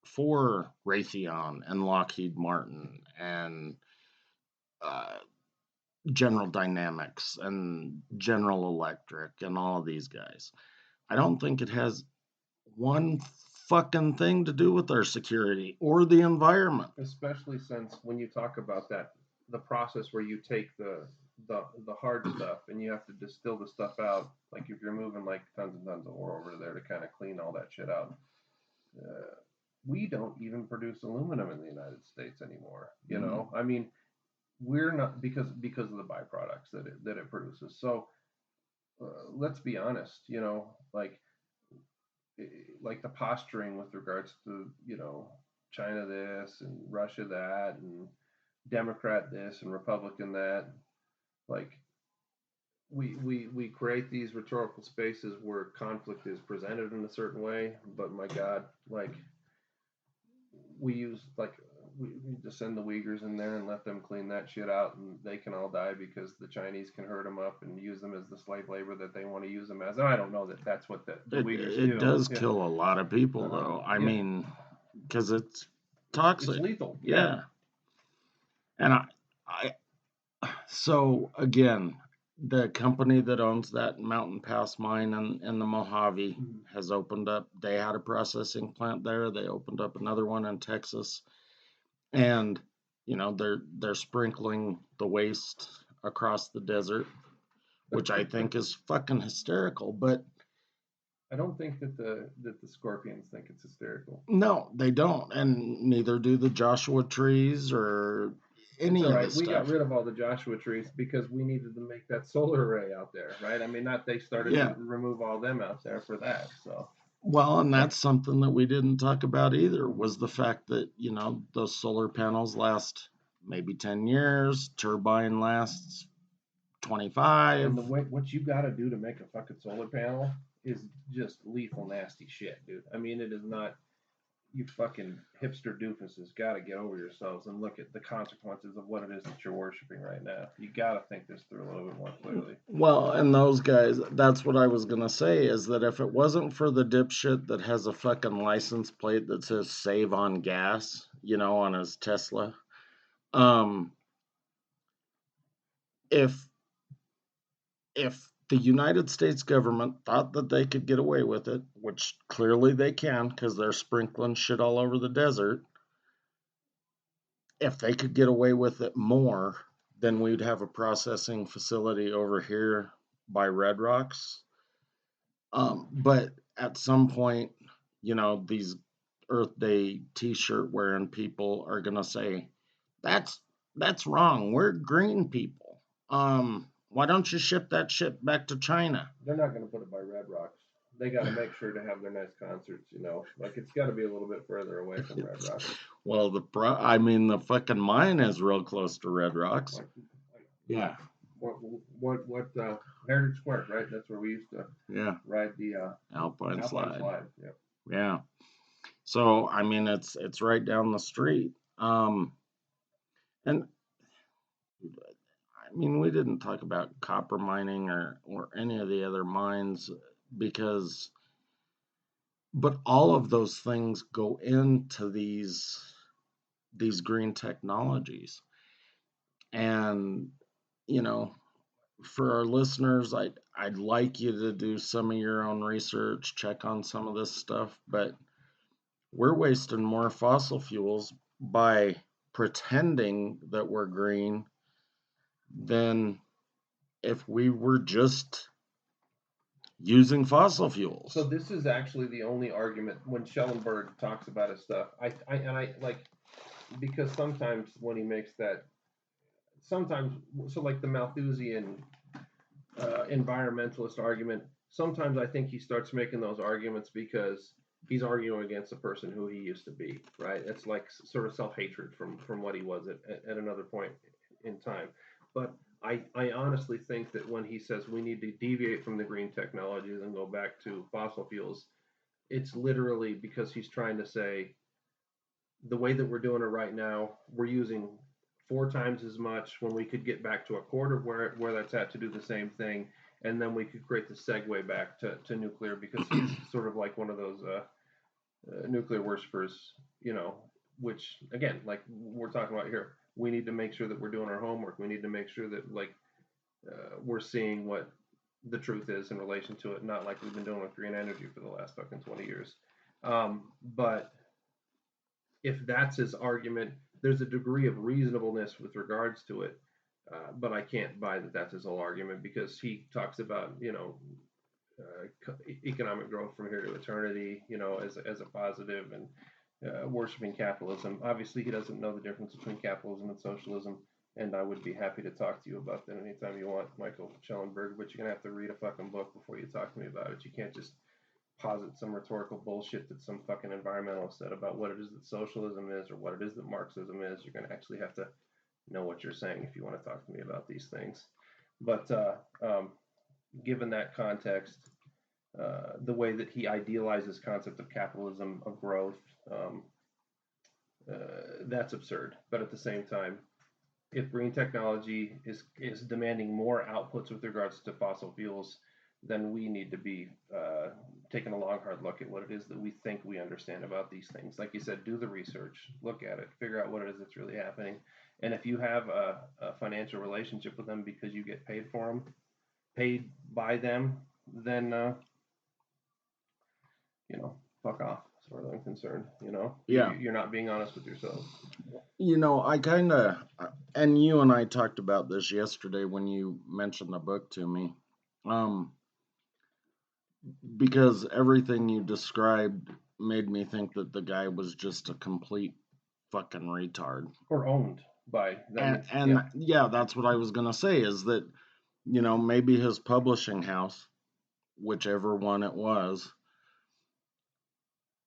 for Raytheon and Lockheed Martin and General Dynamics and General Electric and all of these guys. I don't think it has one fucking thing to do with our security or the environment. Especially since when you talk about that, the process where you take the hard stuff and you have to distill the stuff out, like if you're moving like tons and tons of ore over there to kind of clean all that shit out. We don't even produce aluminum in the United States anymore. I mean, we're not, because of the byproducts that it produces. So let's be honest, like the posturing with regards to, China this and Russia that and Democrat this and Republican that. Like, we create these rhetorical spaces where conflict is presented in a certain way, but my God, like, we just send the Uyghurs in there and let them clean that shit out, and they can all die because the Chinese can herd them up and use them as the slave labor that they want to use them as. And I don't know that that's what the Uyghurs do. It does kill a lot of people, though. I mean, because it's toxic. It's lethal. Yeah. And So again, the company that owns that Mountain Pass mine in the Mojave has opened up. They had a processing plant there. They opened up another one in Texas, and they're sprinkling the waste across the desert, which I think is fucking hysterical. But I don't think that the scorpions think it's hysterical. no, they don't, and neither do the Joshua trees or any of the stuff. We got rid of all the Joshua trees because we needed to make that solar array out there, right? I mean, not they started to remove all them out there for that. So well, and that's something that we didn't talk about either, was the fact that those solar panels last maybe 10 years, turbine lasts 25. And what you got to do to make a fucking solar panel is just lethal nasty shit, dude. I mean, it is not. You fucking hipster doofuses got to get over yourselves and look at the consequences of what it is that you're worshiping right now. You got to think this through a little bit more clearly. Well, and those guys, that's what I was going to say, is that if it wasn't for the dipshit that has a fucking license plate that says save on gas, on his Tesla, if the United States government thought that they could get away with it, which clearly they can because they're sprinkling shit all over the desert, if they could get away with it more, then we'd have a processing facility over here by Red Rocks. But at some point, these Earth Day t-shirt wearing people are going to say, that's wrong. We're green people. Why don't you ship that shit back to China? They're not going to put it by Red Rocks. They got to make sure to have their nice concerts, Like, it's got to be a little bit further away from Red Rocks. Well, the fucking mine is real close to Red Rocks. Yeah. What Heritage Square, right? That's where we used to ride the Alpine slide. Yep. Yeah. So, I mean, it's right down the street. And I mean, we didn't talk about copper mining or any of the other mines but all of those things go into these green technologies. And, for our listeners, I'd like you to do some of your own research, check on some of this stuff, but we're wasting more fossil fuels by pretending that we're green than if we were just using fossil fuels. So this is actually the only argument when Schellenberg talks about his stuff. I like, because sometimes when he makes that, like the Malthusian environmentalist argument, sometimes I think he starts making those arguments because he's arguing against the person who he used to be, right? It's like sort of self-hatred from what he was at another point in time. But I honestly think that when he says we need to deviate from the green technologies and go back to fossil fuels, it's literally because he's trying to say the way that we're doing it right now, we're using 4 times as much when we could get back to a quarter where that's at to do the same thing, and then we could create the segue back to nuclear, because he's sort of like one of those nuclear worshippers, which again, like we're talking about here, we need to make sure that we're doing our homework. We need to make sure that we're seeing what the truth is in relation to it, not like we've been doing with green energy for the last fucking 20 years. But if that's his argument, there's a degree of reasonableness with regards to it. But I can't buy that that's his whole argument, because he talks about, economic growth from here to eternity, as a positive, and worshiping capitalism. Obviously, he doesn't know the difference between capitalism and socialism, and I would be happy to talk to you about that anytime you want, Michael Schellenberg, but you're going to have to read a fucking book before you talk to me about it. You can't just posit some rhetorical bullshit that some fucking environmentalist said about what it is that socialism is or what it is that Marxism is. You're going to actually have to know what you're saying if you want to talk to me about these things. But given that context, the way that he idealizes concept of capitalism, of growth, that's absurd. But at the same time, if green technology is demanding more outputs with regards to fossil fuels, then we need to be taking a long, hard look at what it is that we think we understand about these things. Like you said, do the research, look at it, figure out what it is that's really happening. And if you have a financial relationship with them because you get paid for them, paid by them, then fuck off, as far as I'm concerned. Yeah. You're not being honest with yourself. I kind of, and you and I talked about this yesterday when you mentioned the book to me, because everything you described made me think that the guy was just a complete fucking retard. Or owned by them. And yeah, that's what I was going to say, is that, maybe his publishing house, whichever one it was,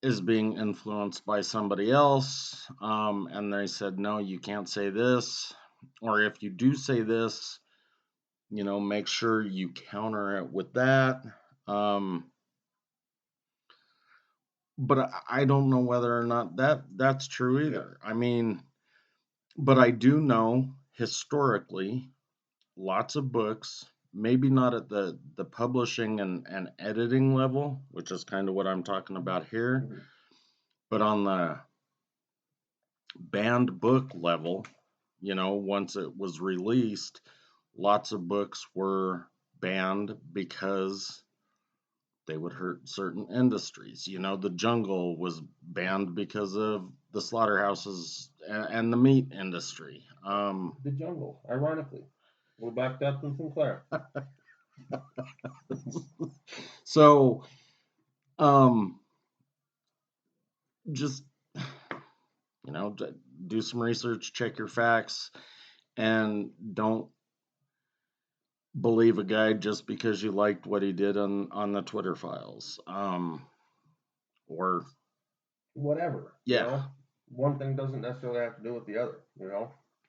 is being influenced by somebody else, and they said, no, you can't say this, or if you do say this, make sure you counter it with that. But I don't know whether or not that's true either. I mean, but I do know historically lots of books, maybe not at the publishing and editing level, which is kind of what I'm talking about here, but on the banned book level, once it was released, lots of books were banned because they would hurt certain industries. The Jungle was banned because of the slaughterhouses and the meat industry. The Jungle, ironically, we're backed up in Sinclair. So, just, do some research, check your facts, and don't believe a guy just because you liked what he did on the Twitter files, or whatever. Yeah. One thing doesn't necessarily have to do with the other.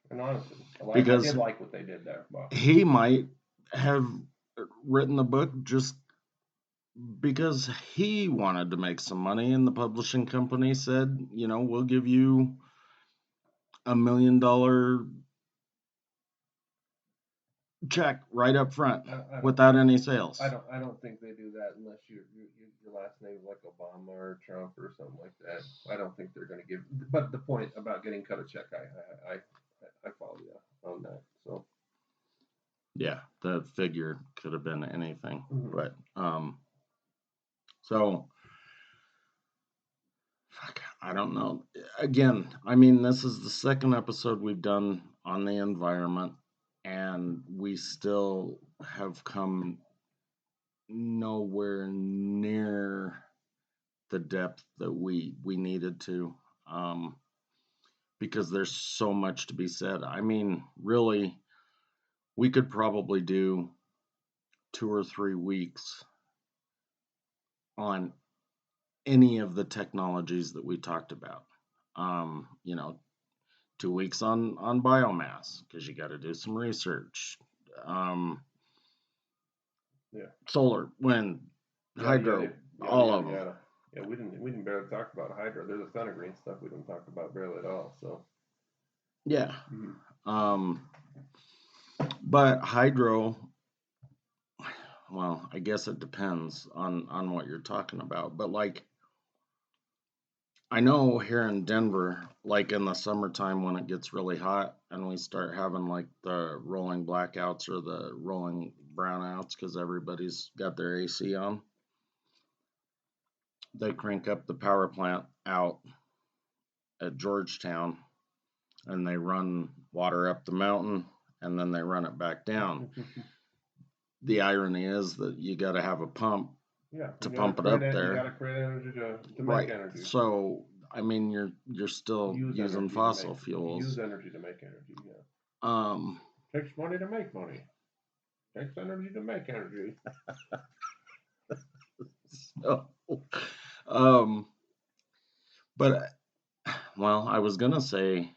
And honestly, I did like what they did there. But he might have written the book just because he wanted to make some money, and the publishing company said, we'll give you $1 million check right up front without any sales. I don't think they do that unless your last name is like Obama or Trump or something like that. I don't think they're going to give. But the point about getting cut a check, I follow you on that. So yeah, the figure could have been anything, but so fuck, I don't know. Again, I mean, this is the second episode we've done on the environment, and we still have come nowhere near the depth that we needed to, because there's so much to be said. I mean, really, we could probably do 2 or 3 weeks on any of the technologies that we talked about. 2 weeks on biomass, because you got to do some research. Solar, wind, hydro, all of them. Yeah, we didn't barely talk about hydro. There's a ton of green stuff we didn't talk about barely at all. So yeah, but hydro, well, I guess it depends on what you're talking about. But like, I know here in Denver, like in the summertime when it gets really hot and we start having like the rolling blackouts or the rolling brownouts because everybody's got their AC on, they crank up the power plant out at Georgetown and they run water up the mountain and then they run it back down. The irony is that you got to have a pump to pump it up there. You got to create energy to make energy. So, I mean, you're still using fossil fuels. Use energy to make energy. Yeah. Takes money to make money. Takes energy to make energy. So, but, well, I was gonna say,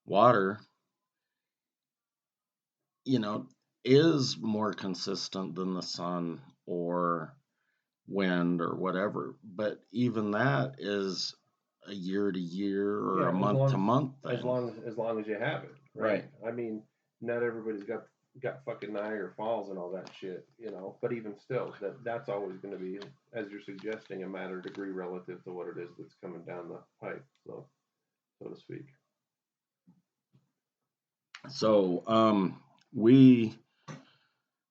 water, is more consistent than the sun or wind or whatever, but even that is a year to year or a month to month thing. As long as you have it, right? I mean, not everybody's got got fucking Niagara Falls and all that shit, But even still, that's always going to be, as you're suggesting, a matter of degree relative to what it is that's coming down the pipe, so to speak. So, we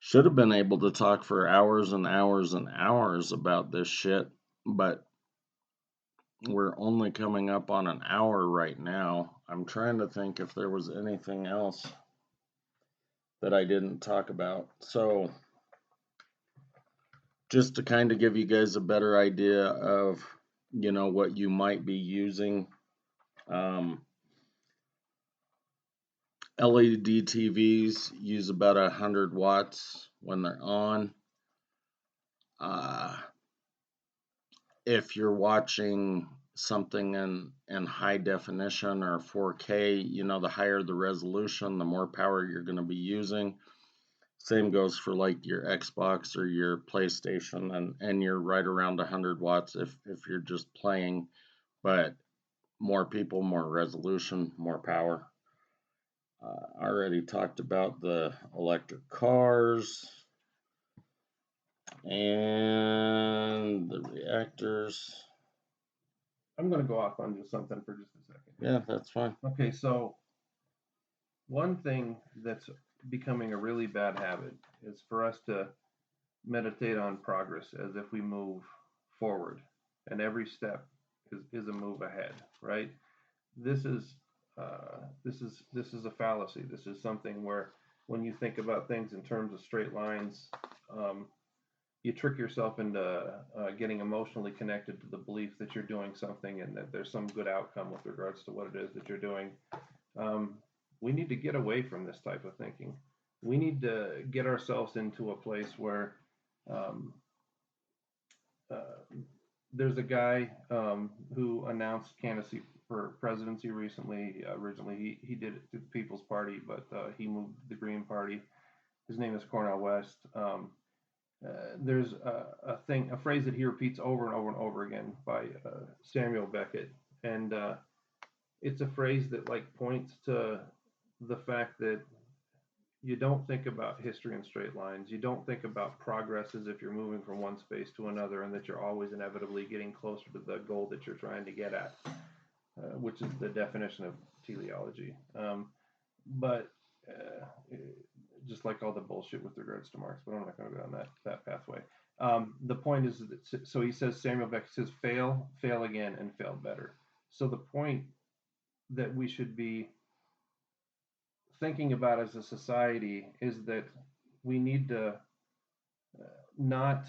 should have been able to talk for hours and hours and hours about this shit, but we're only coming up on an hour right now. I'm trying to think if there was anything else that I didn't talk about. So, just to kind of give you guys a better idea of, what you might be using. LED TVs use about 100 watts when they're on. If you're watching something in high definition or 4K, the higher the resolution, the more power you're going to be using. Same goes for like your Xbox or your PlayStation, and you're right around 100 watts if you're just playing, but more people, more resolution, more power. I already talked about the electric cars and the reactors. I'm going to go off on just something for just a second. Yeah, that's fine. Okay, so one thing that's becoming a really bad habit is for us to meditate on progress as if we move forward, and every step is a move ahead, right? This is a fallacy. This is something where when you think about things in terms of straight lines, you trick yourself into getting emotionally connected to the belief that you're doing something and that there's some good outcome with regards to what it is that you're doing. We need to get away from this type of thinking. We need to get ourselves into a place where there's a guy who announced candidacy for presidency recently. Originally, he did it through the People's Party, but he moved to the Green Party. His name is Cornel West. There's a phrase that he repeats over and over and over again by Samuel Beckett, and it's a phrase that points to the fact that you don't think about history in straight lines. You don't think about progress as if you're moving from one space to another, and that you're always inevitably getting closer to the goal that you're trying to get at, which is the definition of teleology. But just like all the bullshit with regards to Marx, but I'm not going to go down that pathway. The point is that, so he says, Samuel Beckett says, fail again, and fail better. So the point that we should be thinking about as a society is that we need to not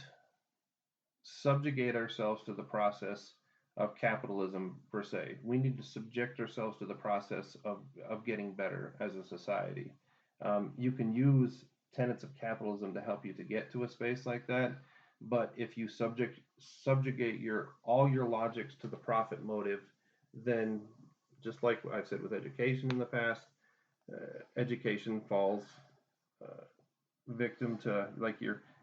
subjugate ourselves to the process of capitalism per se. We need to subject ourselves to the process of getting better as a society. You can use tenets of capitalism to help you to get to a space like that, but if you subjugate all your logics to the profit motive, then just like I've said with education in the past, education falls victim to,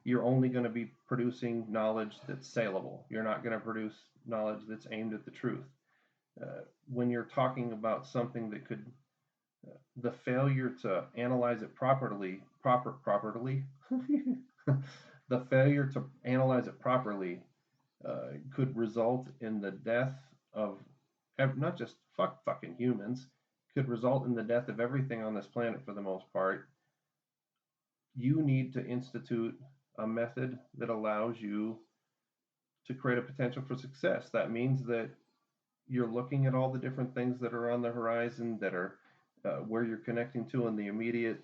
you're only going to be producing knowledge that's saleable. You're not going to produce knowledge that's aimed at the truth. When you're talking about something that could, the failure to analyze it properly, the failure to analyze it properly could result in the death of not just fucking humans, could result in the death of everything on this planet for the most part. You need to institute a method that allows you to create a potential for success. That means that you're looking at all the different things that are on the horizon, that are where you're connecting to in the immediate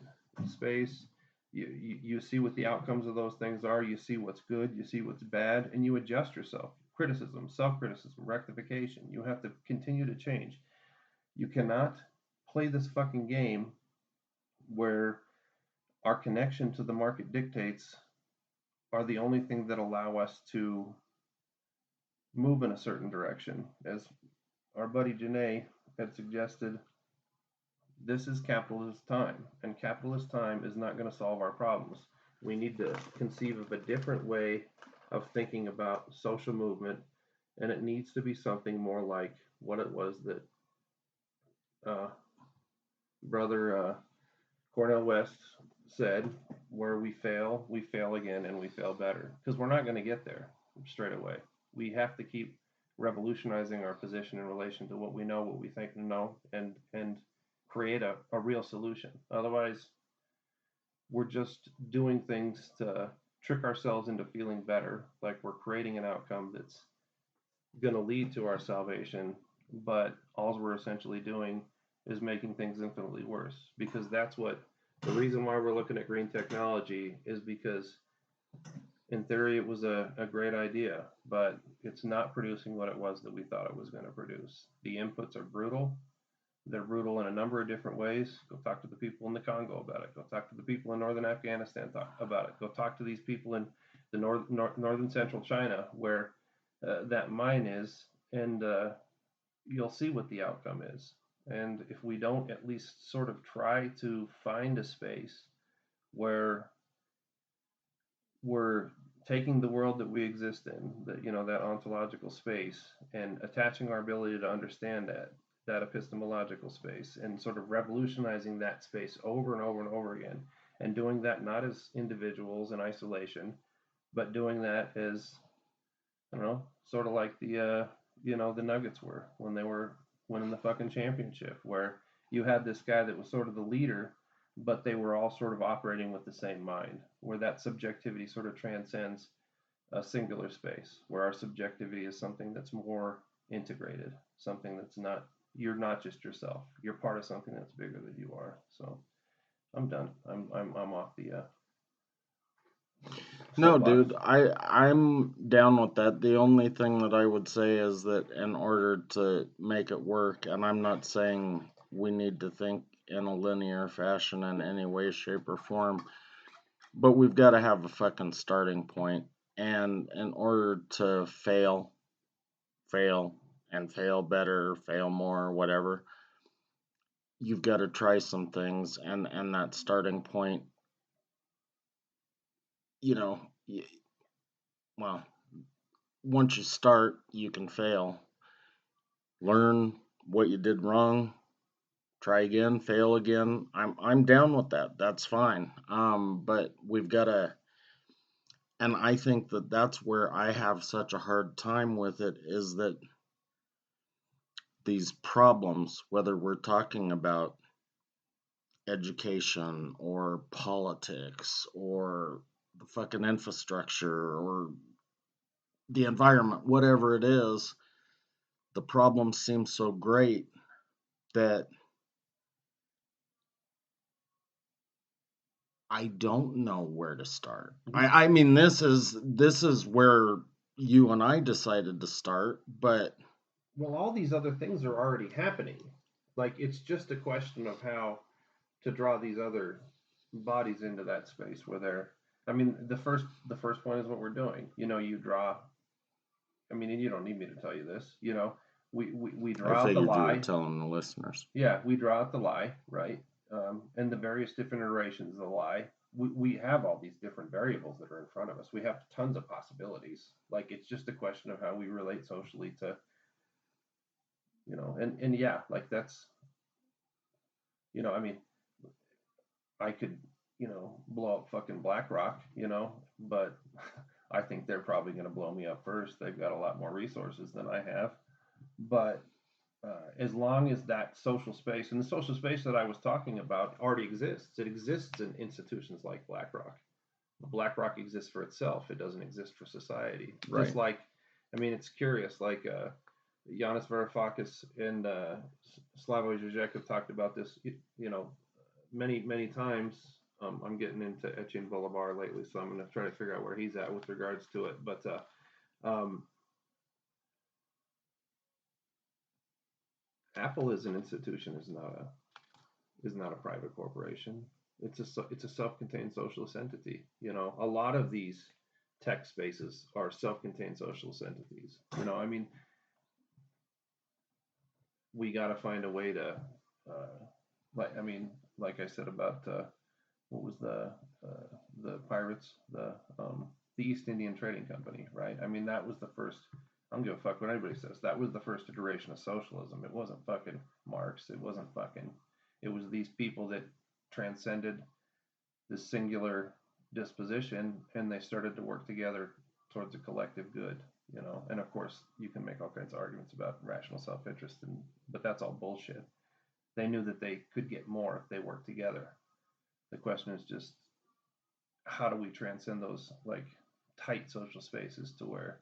space. You see what the outcomes of those things are. You see what's good. You see what's bad, and you adjust yourself. Criticism, self-criticism, rectification. You have to continue to change. You cannot play this fucking game where our connection to the market dictates are the only thing that allow us to move in a certain direction. As our buddy Janae had suggested, this is capitalist time, and capitalist time is not going to solve our problems. We need to conceive of a different way of thinking about social movement, and it needs to be something more like what it was that brother Cornel West said, where we fail again, and we fail better, because we're not going to get there straight away. We have to keep revolutionizing our position in relation to what we know, what we think we know, and create a real solution. Otherwise, we're just doing things to trick ourselves into feeling better, like we're creating an outcome that's going to lead to our salvation, but all we're essentially doing is making things infinitely worse. Because that's what the reason why we're looking at green technology is, because in theory it was a great idea, but it's not producing what it was that we thought it was going to produce. The inputs are brutal. They're brutal in a number of different ways. Go talk to the people in the Congo about it. Go talk to the people in northern Afghanistan about it. Go talk to these people in the northern central China where that mine is, and you'll see what the outcome is. And if we don't at least sort of try to find a space where we're taking the world that we exist in, that ontological space, and attaching our ability to understand that epistemological space, and sort of revolutionizing that space over and over and over again, and doing that not as individuals in isolation, but doing that as, I don't know, sort of like the Nuggets were when they were winning the fucking championship, where you had this guy that was sort of the leader, but they were all sort of operating with the same mind, where that subjectivity sort of transcends a singular space, where our subjectivity is something that's more integrated, something that's not, you're not just yourself, you're part of something that's bigger than you are. So I'm done. I'm off the No, soapbox. dude, I'm down with that. The only thing that I would say is that in order to make it work, and I'm not saying we need to think in a linear fashion in any way, shape, or form, but we've got to have a fucking starting point. And in order to fail, and fail better, fail more, whatever, you've got to try some things. And that starting point, you know, well, once you start, you can fail. Learn what you did wrong, try again, fail again. I'm down with that. That's fine. But we've got to, and I think that that's where I have such a hard time with it, is that these problems, whether we're talking about education or politics or the fucking infrastructure or the environment, whatever it is, the problems seem so great that I don't know where to start. I mean, this is where you and I decided to start, but Well, all these other things are already happening. Like, it's just a question of how to draw these other bodies into that space where they're. I mean, the first point is what we're doing. You draw. I mean, and you don't need me to tell you this. We I draw out the figured you lie. were telling the listeners. Yeah, we draw out the lie, right? And the various different iterations of the lie. We have all these different variables that are in front of us. We have tons of possibilities. Like, it's just a question of how we relate socially to, and yeah, like that's, I mean, I could, blow up fucking BlackRock, but I think they're probably going to blow me up first. They've got a lot more resources than I have. But as long as that social space, and the social space that I was talking about already exists, it exists in institutions like BlackRock. BlackRock exists for itself. It doesn't exist for society. Right. Just like, I mean, it's curious, like Yanis Varoufakis and Slavoj Žižek have talked about this, many, many times. I'm getting into Etienne Bolivar lately, so I'm going to try to figure out where he's at with regards to it. But Apple as an institution is not a private corporation. It's a self-contained socialist entity. A lot of these tech spaces are self-contained socialist entities. I mean, we got to find a way to, like I said about what was the pirates, the East Indian Trading Company, right? I mean, that was the first. I don't give a fuck what anybody says. That was the first iteration of socialism. It wasn't fucking Marx. It wasn't fucking. It was these people that transcended this singular disposition, and they started to work together towards a collective good, you know. And of course, you can make all kinds of arguments about rational self-interest, but that's all bullshit. They knew that they could get more if they worked together. The question is just, how do we transcend those like tight social spaces to where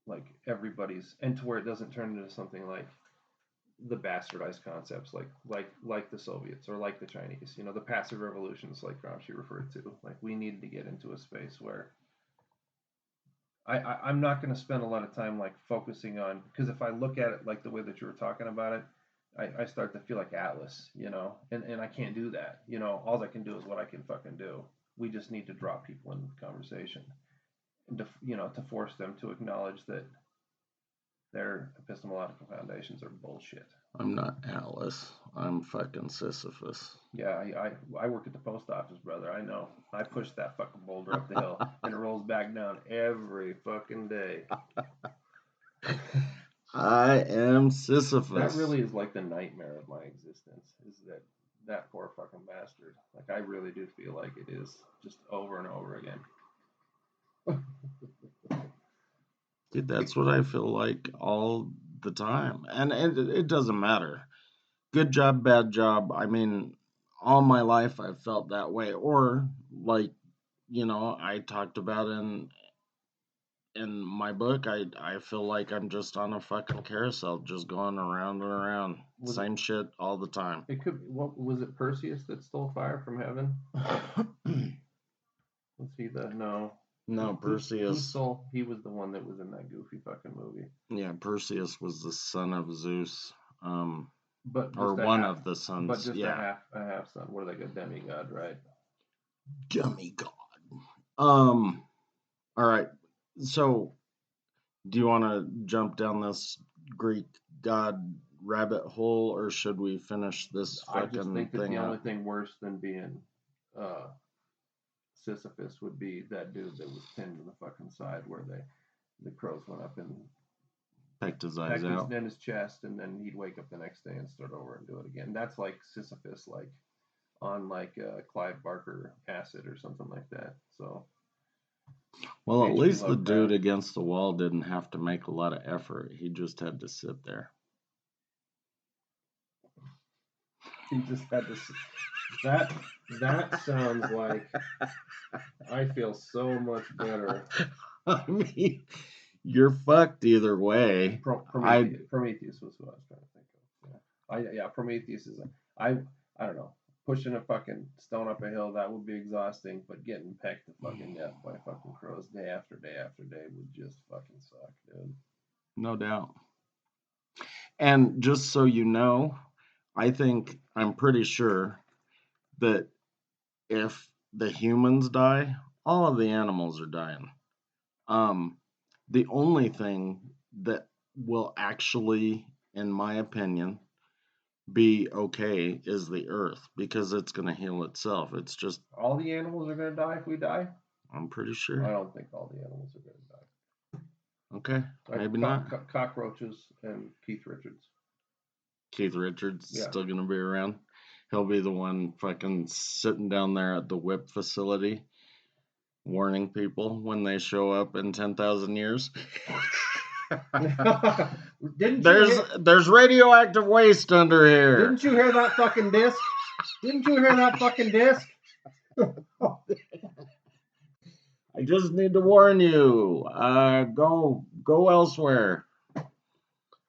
like everybody's, and to where it doesn't turn into something like the bastardized concepts like the Soviets or like the Chinese, you know, the passive revolutions like Gramsci referred to. Like, we needed to get into a space where I'm not going to spend a lot of time like focusing on, because if I look at it like the way that you were talking about it, I start to feel like Atlas, you know, and I can't do that. You know, all I can do is what I can fucking do. We just need to draw people into the conversation and to, you know, to force them to acknowledge that their epistemological foundations are bullshit. I'm not Atlas. I'm fucking Sisyphus. Yeah, I work at the post office, brother. I know. I push that fucking boulder up the hill, and it rolls back down every fucking day. I am Sisyphus. That really is like the nightmare of my existence, is that poor fucking bastard. Like, I really do feel like it is just over and over again. Dude, that's what I feel like all the time. And it doesn't matter. Good job, bad job. I mean, all my life I've felt that way. Or, like, you know, I talked about in my book, I feel like I'm just on a fucking carousel, just going around and around. Same shit all the time. It could. What was it? Perseus that stole fire from heaven? Was he the no? No, Perseus. He was the one that was in that goofy fucking movie. Yeah, Perseus was the son of Zeus. But or one of the sons. But just yeah. a half son. What are they? A demigod, right? Demigod. All right. So, do you want to jump down this Greek god rabbit hole, or should we finish this fucking thing? I just think that the only thing worse than being Sisyphus would be that dude that was pinned to the fucking side where the crows went up and pecked his eyes out in his chest, and then he'd wake up the next day and start over and do it again. That's like Sisyphus, like on like Clive Barker acid or something like that. So, well, at least the dude against the wall didn't have to make a lot of effort. He just had to sit there. He just had to sit. That sounds like I feel so much better. I mean, you're fucked either way. Prometheus was what I was trying to think of. Yeah, Prometheus is I don't know, pushing a fucking stone up a hill, that would be exhausting, but getting pecked to fucking death by fucking crows day after day after day would just fucking suck, dude. No doubt. And just so you know, I'm pretty sure that if the humans die, all of the animals are dying. The only thing that will actually, in my opinion, be okay is the earth, because it's going to heal itself. It's just... all the animals are going to die if we die? I'm pretty sure. I don't think all the animals are going to die. Okay, maybe not. Cockroaches and Keith Richards. Keith Richards is still going to be around. He'll be the one fucking sitting down there at the whip facility, warning people when they show up in 10,000 years. There's radioactive waste under here. Didn't you hear that fucking disc? I just need to warn you. Go elsewhere.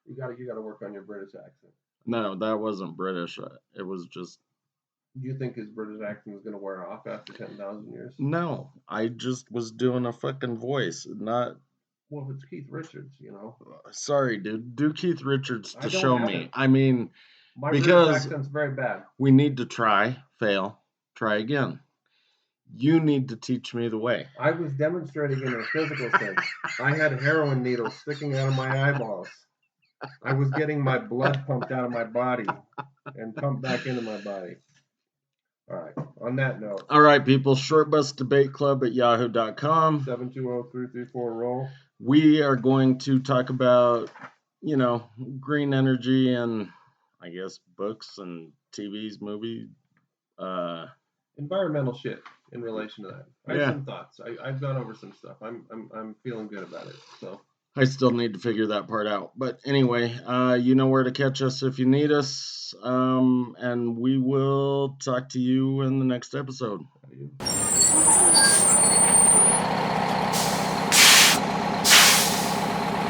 You gotta work on your British accent. No, that wasn't British. It was just... Do you think his British accent is going to wear off after 10,000 years? No, I just was doing a fucking voice, not... Well, if it's Keith Richards, you know. Sorry, dude. Do Keith Richards to show me. I mean, my British accent's very bad. We need to try, fail, try again. You need to teach me the way. I was demonstrating in a physical sense. I had heroin needles sticking out of my eyeballs. I was getting my blood pumped out of my body and pumped back into my body. All right. On that note. All right, people. shortbusdebateclub at yahoo.com. 720-334-ROLL. We are going to talk about, green energy and, I guess, books and TVs, movies, environmental shit in relation to that. I have Yeah. some thoughts. I've gone over some stuff. I'm feeling good about it. So I still need to figure that part out. But anyway, you know where to catch us if you need us. And we will talk to you in the next episode. how do you?